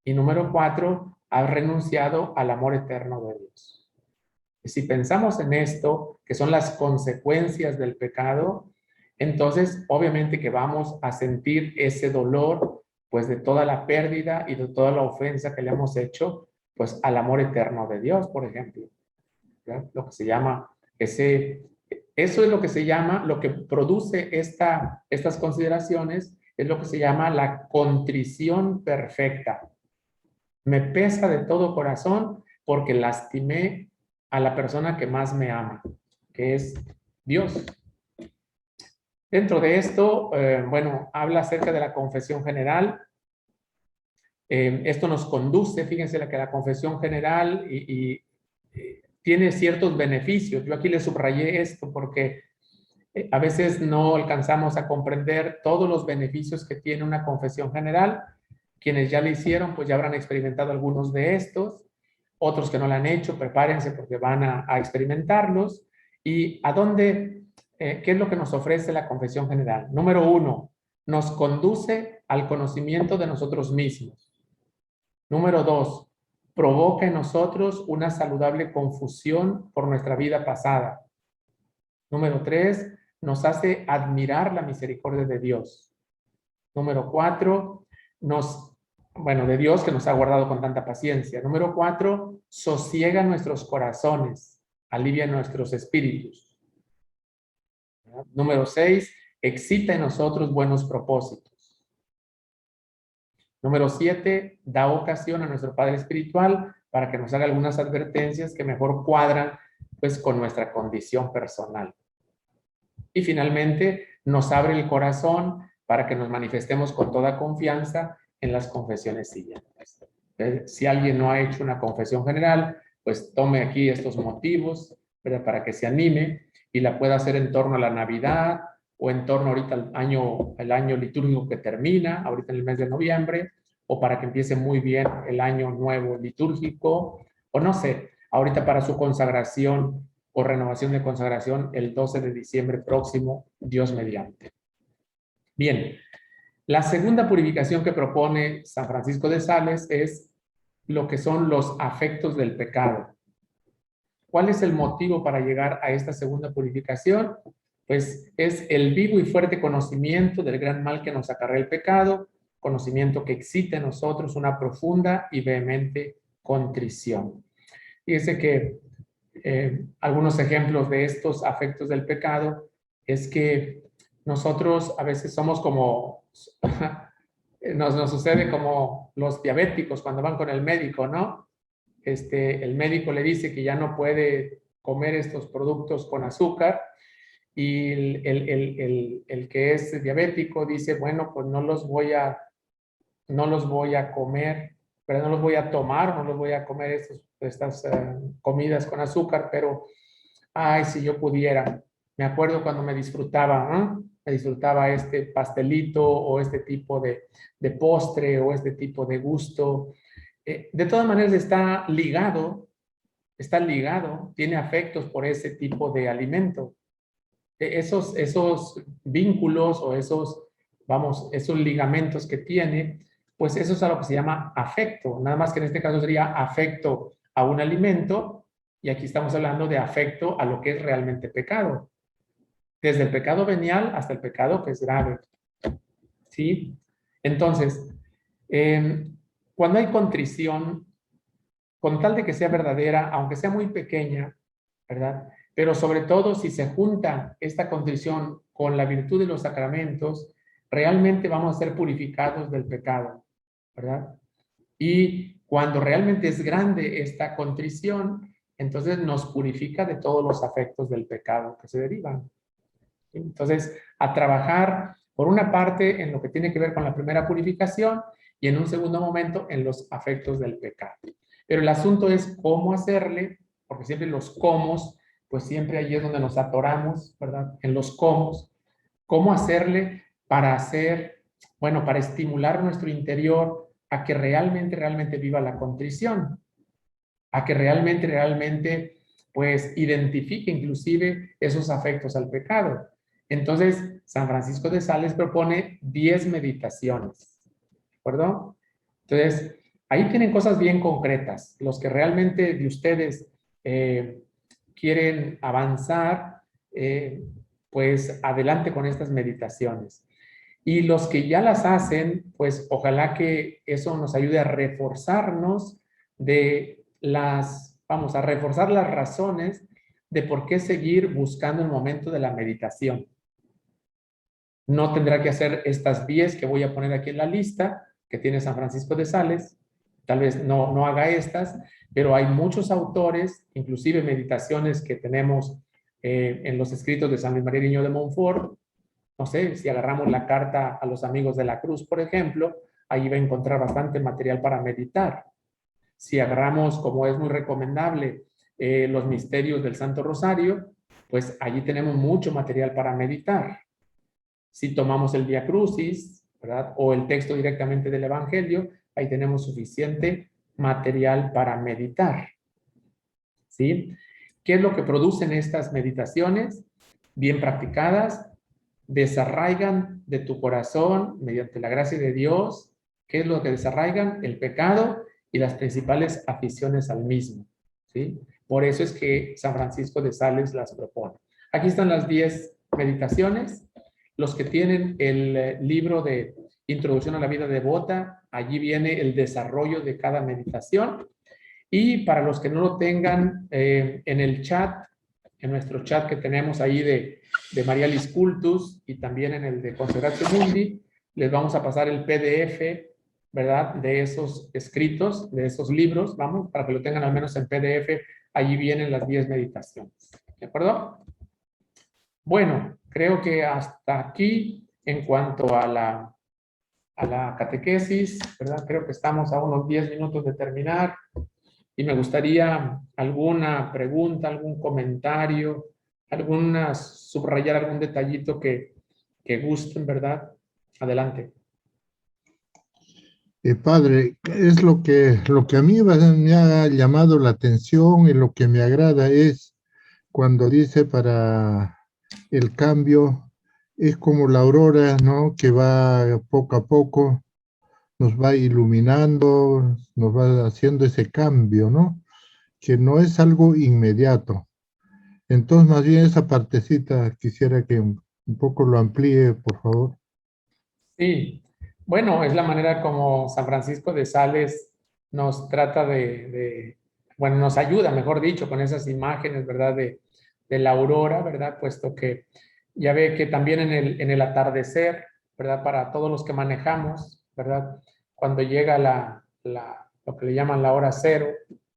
Y número 4, has renunciado al amor eterno de Dios. Si pensamos en esto, que son las consecuencias del pecado, entonces obviamente que vamos a sentir ese dolor, pues de toda la pérdida y de toda la ofensa que le hemos hecho, pues al amor eterno de Dios, por ejemplo. ¿Ya? Lo que se llama eso es lo que se llama, lo que produce estas consideraciones, es lo que se llama la contrición perfecta. Me pesa de todo corazón porque lastimé a la persona que más me ama, que es Dios. Dentro de esto, bueno, habla acerca de la confesión general. Esto nos conduce, fíjense, que la confesión general tiene ciertos beneficios. Yo aquí le subrayé esto porque a veces no alcanzamos a comprender todos los beneficios que tiene una confesión general. Quienes ya lo hicieron, pues ya habrán experimentado algunos de estos. Otros que no lo han hecho, prepárense porque van a experimentarlos. ¿Y a dónde? ¿Qué es lo que nos ofrece la confesión general? Número 1, nos conduce al conocimiento de nosotros mismos. Número 2, provoca en nosotros una saludable confusión por nuestra vida pasada. Número 3, nos hace admirar la misericordia de Dios. Número 4, de Dios que nos ha guardado con tanta paciencia. Número 4, sosiega nuestros corazones, alivia nuestros espíritus. Número 6, excita en nosotros buenos propósitos. Número 7, da ocasión a nuestro Padre Espiritual para que nos haga algunas advertencias que mejor cuadran pues con nuestra condición personal. Y finalmente, nos abre el corazón para que nos manifestemos con toda confianza en las confesiones siguientes. Si alguien no ha hecho una confesión general, pues tome aquí estos motivos, ¿verdad?, para que se anime y la pueda hacer en torno a la Navidad o en torno ahorita al año litúrgico que termina, ahorita en el mes de noviembre, o para que empiece muy bien el año nuevo litúrgico, o no sé, ahorita para su consagración o renovación de consagración el 12 de diciembre próximo, Dios mediante. Bien, la segunda purificación que propone San Francisco de Sales es lo que son los afectos del pecado. ¿Cuál es el motivo para llegar a esta segunda purificación? Pues es el vivo y fuerte conocimiento del gran mal que nos acarrea el pecado, conocimiento que excita en nosotros una profunda y vehemente contrición. Fíjese que algunos ejemplos de estos afectos del pecado es que nosotros a veces somos como, nos sucede como los diabéticos cuando van con el médico, ¿no? El médico le dice que ya no puede comer estos productos con azúcar y el que es diabético dice, bueno, pues no los voy a comer, pero no los voy a tomar, no los voy a comer estas comidas con azúcar, pero, ay, si yo pudiera. Me acuerdo cuando me disfrutaba este pastelito o este tipo de postre o este tipo de gusto. De todas maneras está ligado, tiene afectos por ese tipo de alimento. Esos vínculos o esos ligamentos que tiene, pues eso es a lo que se llama afecto. Nada más que en este caso sería afecto a un alimento y aquí estamos hablando de afecto a lo que es realmente pecado. Desde el pecado venial hasta el pecado que es grave. ¿Sí? Entonces, cuando hay contrición, con tal de que sea verdadera, aunque sea muy pequeña, ¿verdad? Pero sobre todo si se junta esta contrición con la virtud de los sacramentos, realmente vamos a ser purificados del pecado, ¿verdad? Y cuando realmente es grande esta contrición, entonces nos purifica de todos los afectos del pecado que se derivan. Entonces, a trabajar por una parte en lo que tiene que ver con la primera purificación y en un segundo momento en los afectos del pecado. Pero el asunto es cómo hacerle, porque siempre los cómo, pues siempre ahí es donde nos atoramos, ¿verdad? En los cómo hacerle para estimular nuestro interior, a que realmente viva la contrición, a que realmente, pues, identifique inclusive esos afectos al pecado. Entonces, San Francisco de Sales propone 10 meditaciones, ¿de acuerdo? Entonces, ahí tienen cosas bien concretas. Los que realmente de ustedes quieren avanzar, pues adelante con estas meditaciones. Y los que ya las hacen, pues ojalá que eso nos ayude a reforzarnos vamos a reforzar las razones de por qué seguir buscando el momento de la meditación. No tendrá que hacer estas 10 que voy a poner aquí en la lista, que tiene San Francisco de Sales. Tal vez no haga estas, pero hay muchos autores, inclusive meditaciones que tenemos en los escritos de San Luis María Griñó de Montfort. No sé, si agarramos la carta a los amigos de la cruz, por ejemplo, ahí va a encontrar bastante material para meditar. Si agarramos, como es muy recomendable, los misterios del Santo Rosario, pues allí tenemos mucho material para meditar. Si tomamos el Vía Crucis, ¿verdad?, o el texto directamente del Evangelio, ahí tenemos suficiente material para meditar. ¿Sí? ¿Qué es lo que producen estas meditaciones? Bien practicadas, desarraigan de tu corazón, mediante la gracia de Dios. ¿Qué es lo que desarraigan? El pecado y las principales aficiones al mismo. ¿Sí? Por eso es que San Francisco de Sales las propone. Aquí están las 10 meditaciones. Los que tienen el libro de Introducción a la Vida Devota, allí viene el desarrollo de cada meditación. Y para los que no lo tengan, en el chat, en nuestro chat que tenemos ahí de Marialis Cultus y también en el de Consagratio Mundi, les vamos a pasar el PDF, ¿verdad?, de esos escritos, de esos libros, vamos, para que lo tengan al menos en PDF. Allí vienen las 10 meditaciones. ¿De acuerdo? Bueno, creo que hasta aquí en cuanto a la catequesis, ¿verdad? Creo que estamos a unos 10 minutos de terminar y me gustaría alguna pregunta, algún comentario, subrayar algún detallito que gusten, ¿verdad? Adelante. Padre, es lo que a mí me ha llamado la atención y lo que me agrada es cuando dice para el cambio, es como la aurora, ¿no?, que va poco a poco, nos va iluminando, nos va haciendo ese cambio, ¿no?, que no es algo inmediato. Entonces, más bien esa partecita quisiera que un poco lo amplíe, por favor. Sí, bueno, es la manera como San Francisco de Sales nos trata bueno, nos ayuda, mejor dicho, con esas imágenes, ¿verdad?, de la aurora, ¿verdad?, puesto que ya ve que también en el atardecer, ¿verdad?, para todos los que manejamos, ¿verdad?, cuando llega lo que le llaman la hora cero,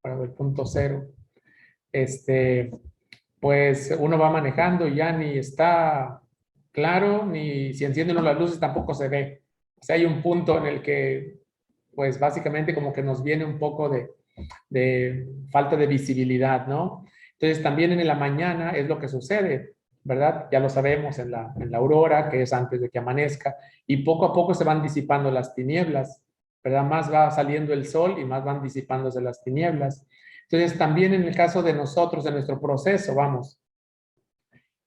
el punto cero, pues uno va manejando y ya ni está claro, ni si encienden las luces tampoco se ve. O sea, hay un punto en el que, pues básicamente como que nos viene un poco de falta de visibilidad, ¿no? Entonces también en la mañana es lo que sucede, ¿verdad? Ya lo sabemos en la aurora, que es antes de que amanezca, y poco a poco se van disipando las tinieblas, ¿verdad? Más va saliendo el sol y más van disipándose las tinieblas. Entonces también en el caso de nosotros, en nuestro proceso, vamos,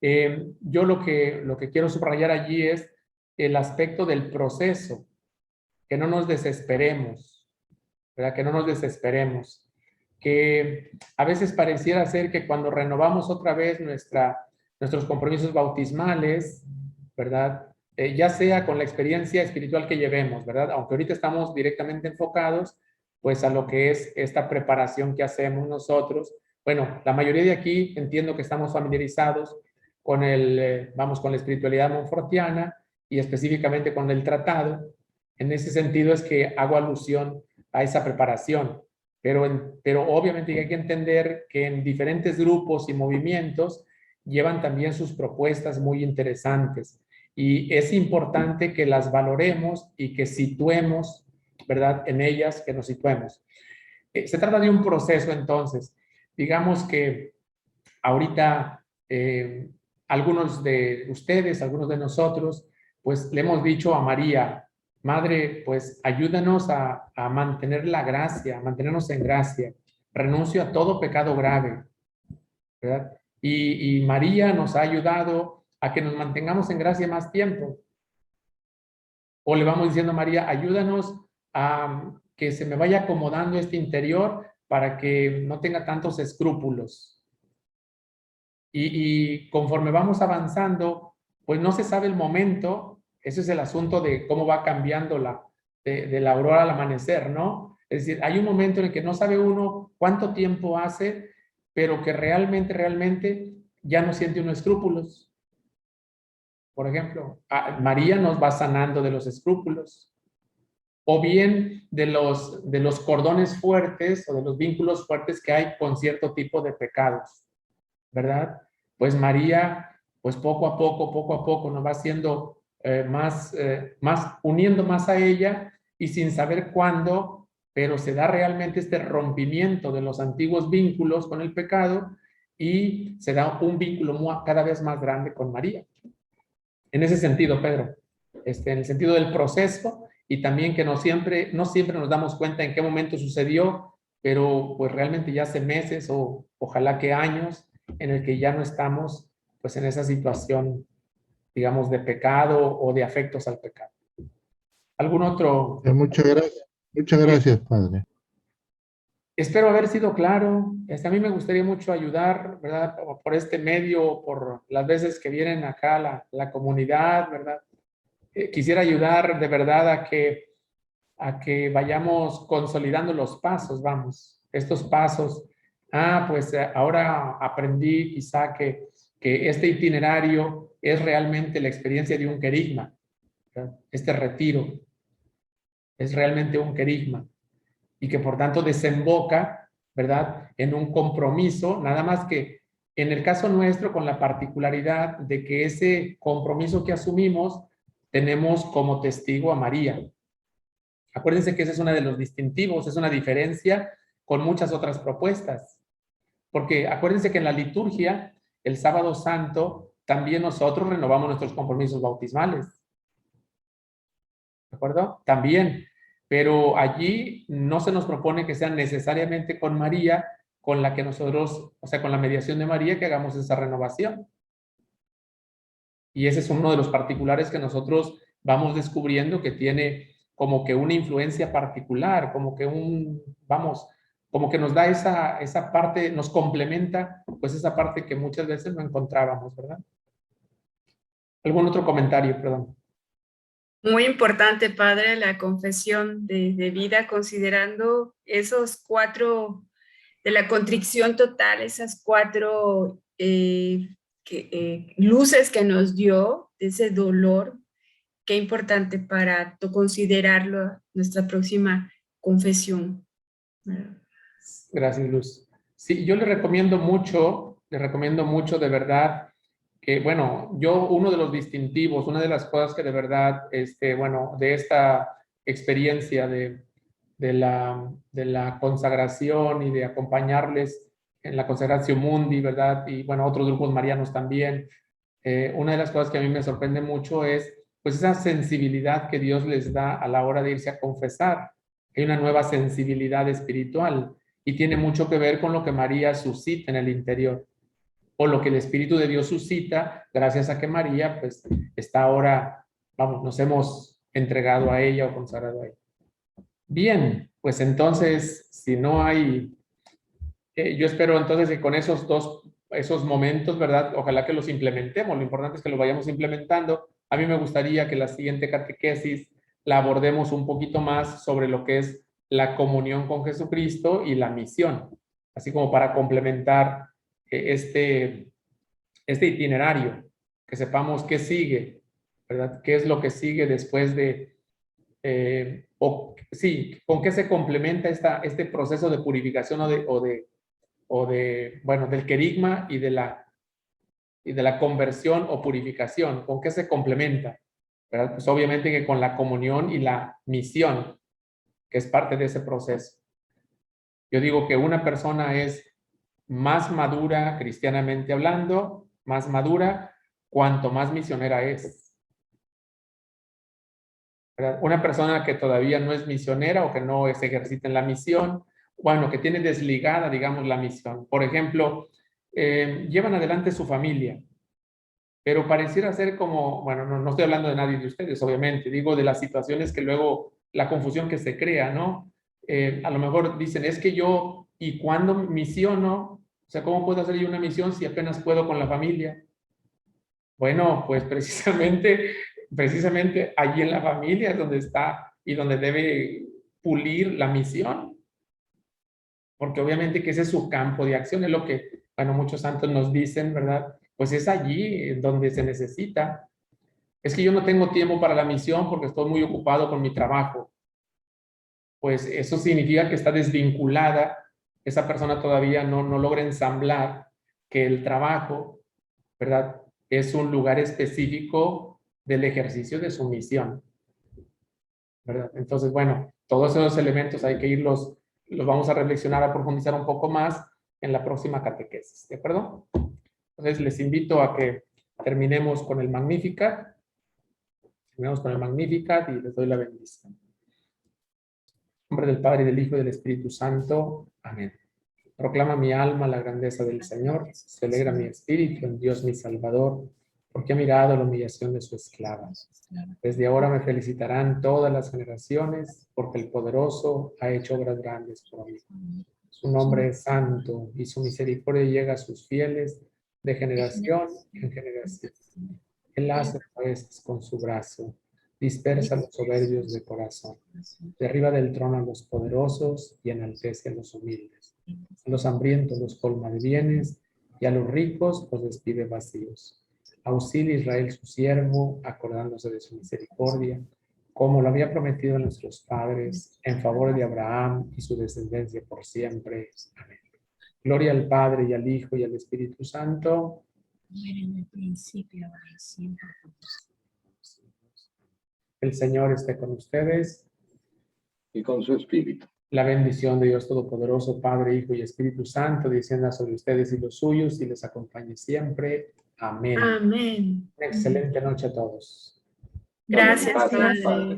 yo lo que quiero subrayar allí es el aspecto del proceso, que no nos desesperemos, ¿verdad? Que no nos desesperemos, que a veces pareciera ser que cuando renovamos otra vez nuestros compromisos bautismales, ¿verdad? Ya sea con la experiencia espiritual que llevemos, ¿verdad? Aunque ahorita estamos directamente enfocados, pues a lo que es esta preparación que hacemos nosotros. Bueno, la mayoría de aquí entiendo que estamos familiarizados con con la espiritualidad monfortiana y específicamente con el tratado. En ese sentido es que hago alusión a esa preparación, pero obviamente hay que entender que en diferentes grupos y movimientos llevan también sus propuestas muy interesantes y es importante que las valoremos y que situemos, ¿verdad?, en ellas, que nos situemos. Se trata de un proceso, entonces. Digamos que ahorita algunos de ustedes, algunos de nosotros, pues le hemos dicho a María, Madre, pues ayúdanos a mantener la gracia, a mantenernos en gracia. Renuncio a todo pecado grave, ¿verdad? Y María nos ha ayudado a que nos mantengamos en gracia más tiempo. O le vamos diciendo a María, ayúdanos a que se me vaya acomodando este interior para que no tenga tantos escrúpulos. Y conforme vamos avanzando, pues no se sabe el momento. Ese es el asunto de cómo va cambiando de la aurora al amanecer, ¿no? Es decir, hay un momento en el que no sabe uno cuánto tiempo hace, pero que realmente ya no siente uno escrúpulos. Por ejemplo, María nos va sanando de los escrúpulos, o bien de los cordones fuertes o de los vínculos fuertes que hay con cierto tipo de pecados, ¿verdad? Pues María, pues poco a poco nos va haciendo uniendo más a ella, y sin saber cuándo, pero se da realmente este rompimiento de los antiguos vínculos con el pecado y se da un vínculo cada vez más grande con María. En ese sentido, Pedro, en el sentido del proceso, y también que no siempre nos damos cuenta en qué momento sucedió, pero pues realmente ya hace meses o ojalá que años en el que ya no estamos pues en esa situación, digamos, de pecado o de afectos al pecado. ¿Algún otro? Muchas gracias, Padre. Espero haber sido claro. A mí me gustaría mucho ayudar, ¿verdad? Por este medio, por las veces que vienen acá la comunidad, ¿verdad? Quisiera ayudar de verdad a que vayamos consolidando los pasos, vamos, estos pasos. Pues ahora aprendí quizá que este itinerario es realmente la experiencia de un querigma, ¿verdad? Este retiro es realmente un querigma y que por tanto desemboca, ¿verdad?, en un compromiso, nada más que en el caso nuestro con la particularidad de que ese compromiso que asumimos tenemos como testigo a María. Acuérdense que ese es uno de los distintivos, es una diferencia con muchas otras propuestas. Porque acuérdense que en la liturgia, el Sábado Santo, también nosotros renovamos nuestros compromisos bautismales. ¿De acuerdo? También. Pero allí no se nos propone que sea necesariamente con María, con la que nosotros, o sea, con la mediación de María, que hagamos esa renovación. Y ese es uno de los particulares que nosotros vamos descubriendo que tiene como que una influencia particular, como que como que nos da esa parte, nos complementa, pues esa parte que muchas veces no encontrábamos, ¿verdad? ¿Algún otro comentario, perdón? Muy importante, Padre, la confesión de vida, considerando esos 4 de la contrición total, esas 4 luces que nos dio, de ese dolor. Qué importante para considerarlo nuestra próxima confesión. Gracias, Luz. Sí, yo le recomiendo mucho de verdad que, bueno, uno de los distintivos, una de las cosas que de verdad, de esta experiencia de la consagración y de acompañarles en la consagración mundi, ¿verdad? Y bueno, otros grupos marianos también. Una de las cosas que a mí me sorprende mucho es pues esa sensibilidad que Dios les da a la hora de irse a confesar. Hay una nueva sensibilidad espiritual y tiene mucho que ver con lo que María suscita en el interior, o lo que el Espíritu de Dios suscita gracias a que María pues está ahora, nos hemos entregado a ella o consagrado a ella. Bien, pues entonces, si no hay, yo espero entonces que con esos momentos, ¿verdad? Ojalá que los implementemos. Lo importante es que los vayamos implementando. A mí me gustaría que la siguiente catequesis la abordemos un poquito más sobre lo que es la comunión con Jesucristo y la misión, así como para complementar este itinerario, que sepamos qué sigue, ¿verdad? ¿Qué es lo que sigue después con qué se complementa este proceso de purificación del querigma y de la conversión o purificación? ¿Con qué se complementa? ¿Verdad? Pues obviamente que con la comunión y la misión, que es parte de ese proceso. Yo digo que una persona es más madura cristianamente hablando, más madura, cuanto más misionera es. ¿verdad? Una persona que todavía no es misionera o que no se ejercita en la misión, bueno, que tiene desligada, digamos, la misión. Por ejemplo, llevan adelante su familia, pero pareciera ser como, bueno, no estoy hablando de nadie de ustedes, obviamente, digo de las situaciones que luego, la confusión que se crea, ¿no? A lo mejor dicen, es que yo, ¿y cuándo misiono? O sea, ¿cómo puedo hacer yo una misión si apenas puedo con la familia? Bueno, pues precisamente allí en la familia es donde está y donde debe pulir la misión. Porque obviamente que ese es su campo de acción, es lo que, bueno, muchos santos nos dicen, ¿verdad? Pues es allí donde se necesita. Es que yo no tengo tiempo para la misión porque estoy muy ocupado con mi trabajo. Pues eso significa que está desvinculada, esa persona todavía no logra ensamblar que el trabajo, ¿verdad?, es un lugar específico del ejercicio de su misión, ¿verdad? Entonces, bueno, todos esos elementos hay que irlos, los vamos a reflexionar, a profundizar un poco más en la próxima catequesis, ¿de acuerdo? Entonces, les invito a que terminemos con el Magnificat. Terminamos con el Magnificat y les doy la bendición. En nombre del Padre, y del Hijo y del Espíritu Santo. Amén. Proclama mi alma la grandeza del Señor, se alegra mi espíritu en Dios mi Salvador, porque ha mirado la humillación de su esclava. Desde ahora me felicitarán todas las generaciones, porque el Poderoso ha hecho obras grandes por mí. Su nombre es santo, y su misericordia llega a sus fieles de generación en generación. Él hace proezas con su brazo, dispersa a los soberbios de corazón, derriba del trono a los poderosos y enaltece a los humildes. A los hambrientos los colma de bienes y a los ricos los despide vacíos. Auxilia Israel su siervo, acordándose de su misericordia, como lo había prometido a nuestros padres, en favor de Abraham y su descendencia por siempre. Amén. Gloria al Padre y al Hijo y al Espíritu Santo. En el principio, ahora y siempre. El Señor esté con ustedes. Y con su espíritu. La bendición de Dios Todopoderoso, Padre, Hijo y Espíritu Santo, descienda sobre ustedes y los suyos y les acompañe siempre. Amén. Amén. Una excelente noche a todos. Gracias, Gracias, Padre.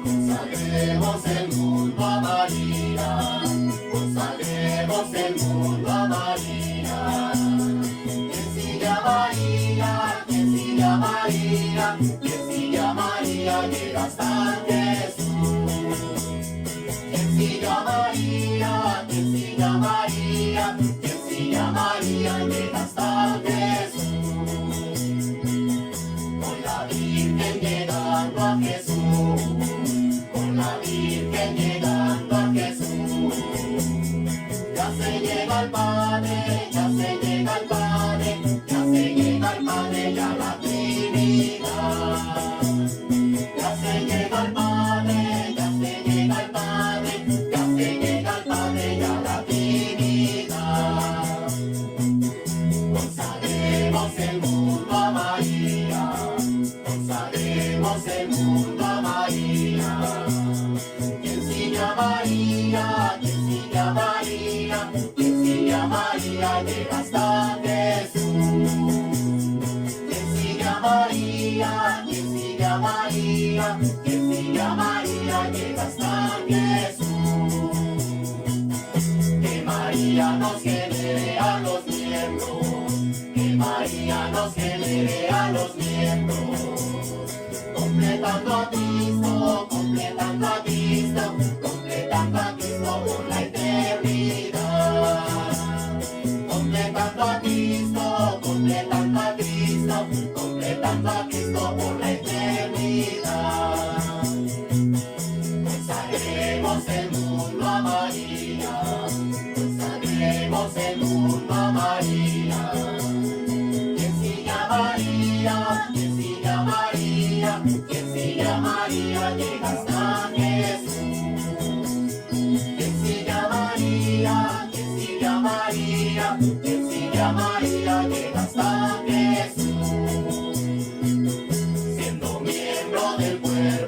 Consagremos el mundo a María, consagremos el mundo a María. Quien sigue a María, quien sigue a María, quien sigue a María llega hasta Jesús. Quien sigue a María, quien sigue a María, quien sigue a María llega hasta Jesús. Con la Virgen llegando a Jesús. La Virgen llegando a Jesús, ya se llega al Padre, ya se llega al Padre, ya se llega al Padre y a la Trinidad. Ya se llega al Padre, ya se llega al Padre, ya se llega al Padre y a la Trinidad. Consagremos el mundo a María, consagremos el mundo a María. Quien sigue a María, quien sigue a María, quien sigue a María llega hasta Jesús. Quien sigue a María, quien sigue a María, quien sigue a María llega hasta Jesús. Que María nos genere a los miembros, que María nos genere a los miembros. Completando a Cristo, completando a Cristo, completando a Cristo por la eternidad. Completando a Cristo, completando a Cristo, completando a Cristo por la eternidad. Consagremos el mundo a María, consagremos el mundo a María. Quien sigue a María, quien sigue a María, quien sigue a María llega hasta Jesús. Quien sigue a María, quien sigue a María, quien sigue a María llega hasta Jesús. Siendo miembro del pueblo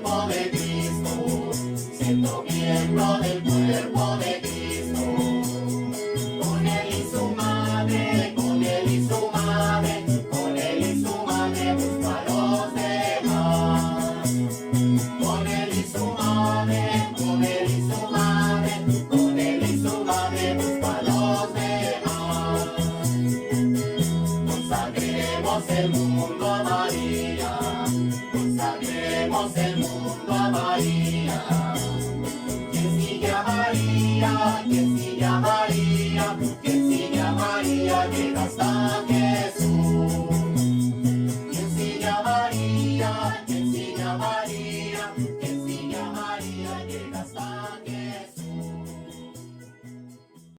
siendo miembro del cuerpo de Cristo. Con él y su madre, con él y su madre, con él y su madre busco a los demás. Con él y su madre, con él y su madre, con él y su madre busco a los demás. Consagremos el mundo a María, consagremos el mundo a María. Quien sigue a María, quien sigue a María, quien sigue a María llega hasta que